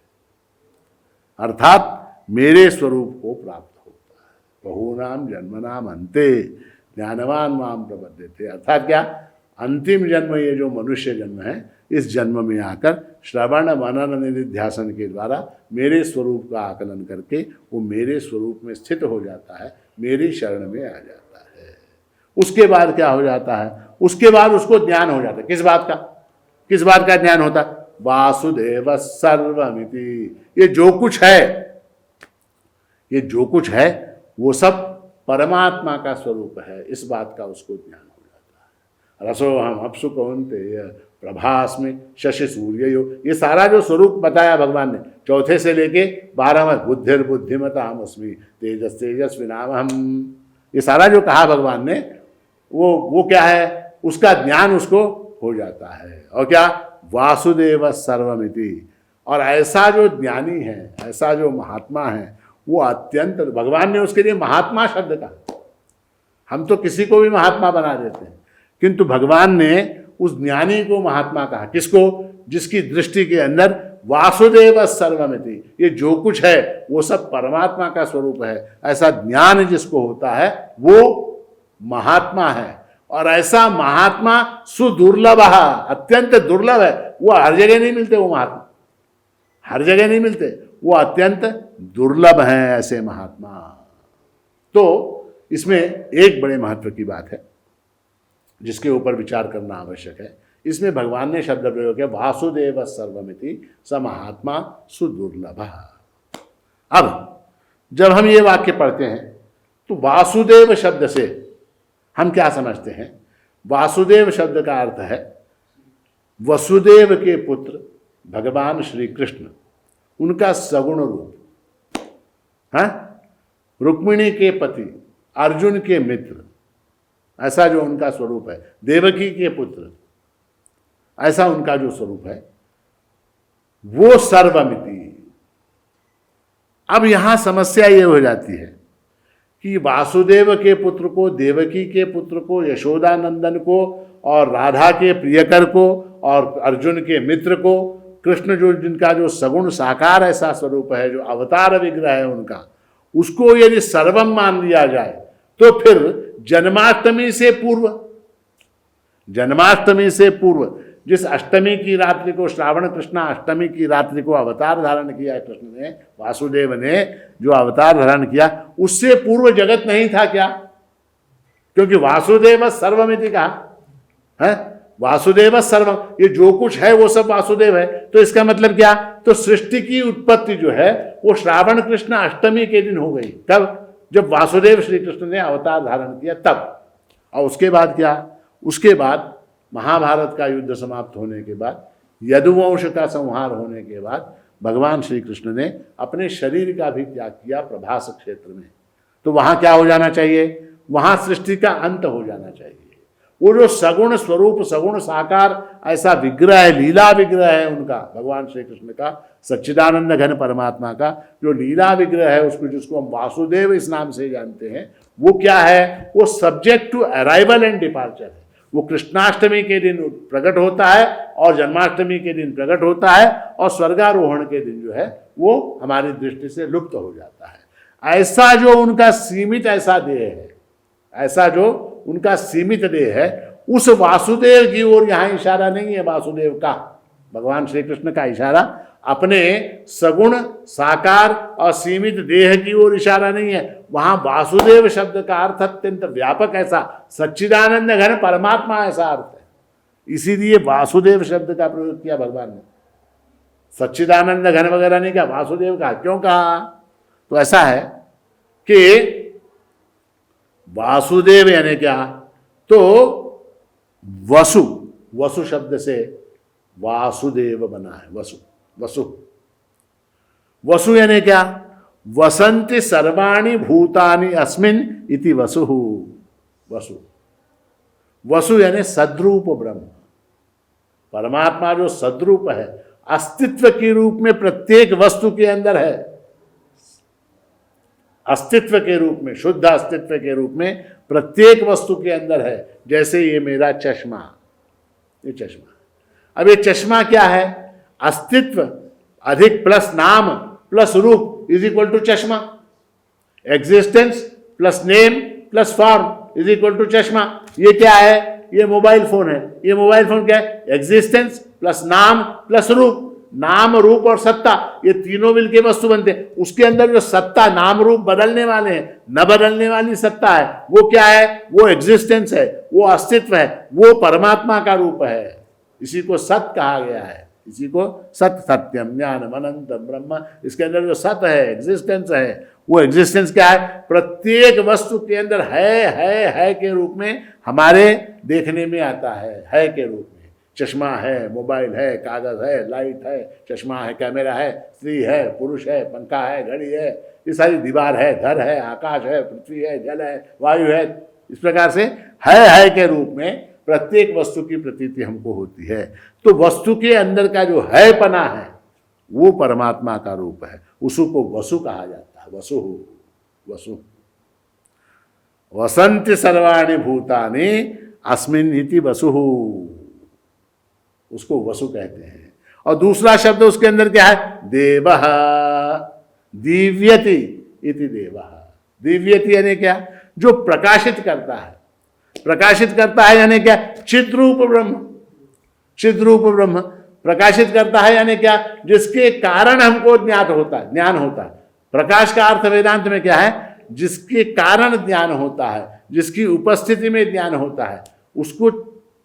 अर्थात मेरे स्वरूप को प्राप्त होता है। बहुनाम जन्मनाम अंते ज्ञानवान माम प्रपद्यते, अर्थात क्या? अंतिम जन्म ये जो मनुष्य जन्म है, इस जन्म में आकर श्रवण मनन निधिध्यासन के द्वारा मेरे स्वरूप का आकलन करके वो मेरे स्वरूप में स्थित हो जाता है, मेरी शरण में आ जाता है। उसके बाद क्या हो जाता है? उसके बाद उसको ज्ञान हो जाता है। किस बात का? किस बात का ज्ञान होता है? वासुदेव सर्वमिति। ये जो कुछ है, ये जो कुछ है वो सब परमात्मा का स्वरूप है, इस बात का उसको ज्ञान हो जाता है। रसो हम अपसु कौन्तेय प्रभास्मि शशि सूर्ययो, ये सारा जो स्वरूप बताया भगवान ने, चौथे से लेके 12 में, बुद्धिर्बुद्धिमतामस्मि तेजस तेजस्विनामहम, ये सारा जो कहा भगवान ने, वो क्या है? उसका ज्ञान उसको हो जाता है। और क्या? वासुदेव सर्वमिति। और ऐसा जो ज्ञानी है, ऐसा जो महात्मा है, वो अत्यंत, भगवान ने उसके लिए महात्मा शब्द कहा। हम तो किसी को भी महात्मा बना देते हैं, किंतु भगवान ने उस ज्ञानी को महात्मा कहा। किसको? जिसकी दृष्टि के अंदर वासुदेव सर्वमिति, ये जो कुछ है वो सब परमात्मा का स्वरूप है, ऐसा ज्ञान जिसको होता है वो महात्मा है। और ऐसा महात्मा सुदुर्लभ, अत्यंत दुर्लभ है। वो हर जगह नहीं मिलते, वो महात्मा हर जगह नहीं मिलते, वो अत्यंत दुर्लभ हैं ऐसे महात्मा। तो इसमें एक बड़े महत्व की बात है जिसके ऊपर विचार करना आवश्यक है। इसमें भगवान ने शब्द प्रयोग किया वासुदेव सर्वमिति स महात्मा सुदुर्लभ। अब जब हम ये वाक्य पढ़ते हैं तो वासुदेव शब्द से हम क्या समझते हैं? वासुदेव शब्द का अर्थ है वसुदेव के पुत्र भगवान श्री कृष्ण, उनका सगुण रूप, हाँ, रुक्मिणी के पति, अर्जुन के मित्र, ऐसा जो उनका स्वरूप है, देवकी के पुत्र, ऐसा उनका जो स्वरूप है, वो सर्वमिति। अब यहां समस्या ये हो जाती है कि वासुदेव के पुत्र को, देवकी के पुत्र को, यशोदानंदन को और राधा के प्रियकर को और अर्जुन के मित्र को, कृष्ण जो जिनका जो सगुण साकार ऐसा स्वरूप है, जो अवतार विग्रह है उनका, उसको यदि सर्वम मान लिया जाए तो फिर जन्माष्टमी से पूर्व, जन्माष्टमी से पूर्व जिस अष्टमी की रात्रि को, श्रावण कृष्णा अष्टमी की रात्रि को अवतार धारण किया कृष्ण ने, वासुदेव ने जो अवतार धारण किया, उससे पूर्व जगत नहीं था क्या? क्योंकि वासुदेव सर्वमिति कहा है, वासुदेव सर्वम, ये जो कुछ है वो सब वासुदेव है। तो इसका मतलब क्या? तो सृष्टि की उत्पत्ति जो है वो श्रावण कृष्ण अष्टमी के दिन हो गई। तब जब वासुदेव श्री कृष्ण ने अवतार धारण किया तब। और उसके बाद क्या? उसके बाद महाभारत का युद्ध समाप्त होने के बाद, यदुवंश का संहार होने के बाद भगवान श्री कृष्ण ने अपने शरीर का भी त्याग किया प्रभास क्षेत्र में। तो वहां क्या हो जाना चाहिए? वहां सृष्टि का अंत हो जाना चाहिए। वो जो सगुण स्वरूप, सगुण साकार ऐसा विग्रह है, लीला विग्रह है उनका, भगवान श्री कृष्ण का, सच्चिदानंद घन परमात्मा का जो लीला विग्रह है, उसको जिसको हम वासुदेव इस नाम से जानते हैं, वो क्या है? वो subject to arrival and departure है। वो कृष्णाष्टमी के दिन प्रकट होता है और जन्माष्टमी के दिन प्रकट होता है और स्वर्गारोहण के दिन जो है वो हमारी दृष्टि से लुप्त हो जाता है। ऐसा जो उनका सीमित ऐसा देह है, ऐसा जो उनका सीमित देह है, उस वासुदेव की ओर यहाँ इशारा नहीं है। वासुदेव का, भगवान श्री कृष्ण का इशारा अपने सगुण साकार और सीमित देह की ओर इशारा नहीं है। वहां वासुदेव शब्द का अर्थ अत्यंत व्यापक, ऐसा सच्चिदानंद घन परमात्मा ऐसा अर्थ है। इसीलिए वासुदेव शब्द का प्रयोग किया भगवान ने। सच्चिदानंद घन वगैरह नहीं कहा, वासुदेव का क्यों कहा? तो ऐसा है कि वासुदेव यानी क्या? तो वसु, वसु शब्द से वासुदेव बना है। वसु, वसु, वसु यानी क्या? वसंति सर्वाणि भूतानि अस्मिन् इति वसु। वसु, वसु यानी सद्रूप ब्रह्म। परमात्मा जो सद्रूप है, अस्तित्व के रूप में प्रत्येक वस्तु के अंदर है। अस्तित्व के रूप में, शुद्ध अस्तित्व के रूप में प्रत्येक वस्तु के अंदर है। जैसे ये मेरा चश्मा, ये चश्मा। अब ये चश्मा क्या है? अस्तित्व अधिक प्लस नाम प्लस रूप इज इक्वल टू चश्मा। Existence plus name plus form is equal to चश्मा। ये क्या है? ये मोबाइल फोन है। ये मोबाइल फोन क्या है? एग्जिस्टेंस प्लस नाम प्लस रूप। नाम, रूप और सत्ता, ये तीनों मिलके वस्तु बनते हैं। उसके अंदर जो सत्ता, नाम रूप बदलने वाले हैं, न बदलने वाली सत्ता है, वो क्या है? वो एग्जिस्टेंस है, वो अस्तित्व है, वो परमात्मा का रूप है। इसी को सत कहा गया है। इसी को सत, सत्यम ज्ञानम अनंतम ब्रह्म। इसके अंदर जो सत है, एग्जिस्टेंस है, वो एग्जिस्टेंस क्या है? प्रत्येक वस्तु के अंदर है के रूप में हमारे देखने में आता है के रूप में। चश्मा है, मोबाइल है, कागज है, लाइट है, चश्मा है, कैमरा है, स्त्री है, पुरुष है, पंखा है, घड़ी है, ये सारी दीवार है, घर है, आकाश है, पृथ्वी है, जल है, वायु है। इस प्रकार से है के रूप में प्रत्येक वस्तु की प्रतीति हमको होती है। तो वस्तु के अंदर का जो है पना है, वो परमात्मा का रूप है। उसको वसु कहा जाता है। वसु, वसु। वसंति सर्वाणि भूतानि अस्मिन् इति वसु, उसको वसु कहते हैं। और दूसरा शब्द उसके अंदर क्या है? देवः, दिव्यति इति देवः। दिव्यति यानी क्या? जो प्रकाशित करता है। प्रकाशित करता है यानी क्या? चिद्रूप ब्रह्म। चिद्रूप ब्रह्म प्रकाशित करता है यानी क्या? जिसके कारण हमको ज्ञान होता है, ज्ञान होता है। प्रकाश का अर्थ वेदांत में क्या है? जिसके कारण ज्ञान होता है, जिसकी उपस्थिति में ज्ञान होता है, उसको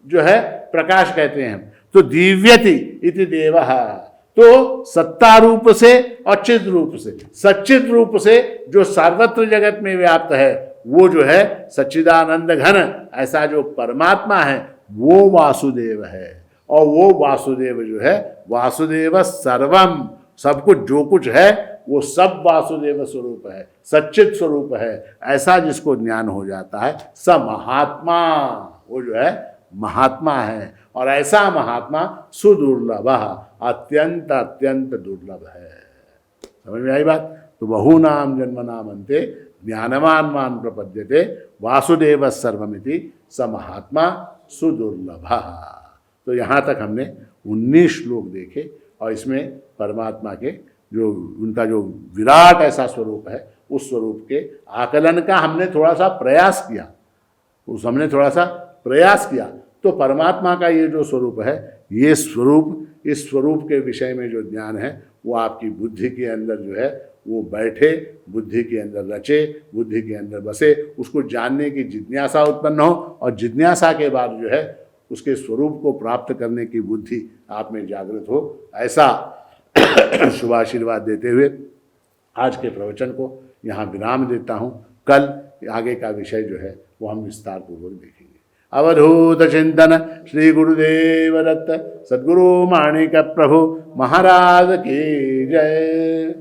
जो है प्रकाश कहते हैं। तो दिव्यति इति देवः, तो सत्ता रूप से और चिद रूप से, सच्चिद रूप से जो सर्वत्र जगत में व्याप्त है, वो जो है सच्चिदानंद घन, ऐसा जो परमात्मा है वो वासुदेव है। और वो वासुदेव जो है, वासुदेव सर्वम, सब कुछ जो कुछ है वो सब वासुदेव स्वरूप है, सच्चिद स्वरूप है। ऐसा जिसको ज्ञान हो जाता है, स महात्मा, वो जो है महात्मा है। और ऐसा महात्मा सुदुर्लभ, अत्यंत अत्यंत दुर्लभ है। समझ में आई बात? तो बहुनाम जन्मनाम अन्ते ज्ञानवान मान प्रपद्यते वासुदेव सर्वमिति स महात्मा सुदुर्लभ। तो यहाँ तक हमने 19 श्लोक देखे और इसमें परमात्मा के जो उनका जो विराट ऐसा स्वरूप है, उस स्वरूप के आकलन का हमने थोड़ा सा प्रयास किया। तो परमात्मा का ये जो स्वरूप है, ये स्वरूप, इस स्वरूप के विषय में जो ज्ञान है वो आपकी बुद्धि के अंदर जो है वो बैठे, बुद्धि के अंदर रचे, बुद्धि के अंदर बसे, उसको जानने की जिज्ञासा उत्पन्न हो और जिज्ञासा के बाद जो है उसके स्वरूप को प्राप्त करने की बुद्धि आप में जागृत हो। ऐसा शुभाशीर्वाद देते हुए आज के प्रवचन को यहाँ विराम देता हूँ। कल आगे का विषय जो है वो हम विस्तार पूर्वक देखेंगे। अवधूत चिंतन श्री गुरुदेव दत्त सद्गुरु माणिक प्रभु महाराज की जय।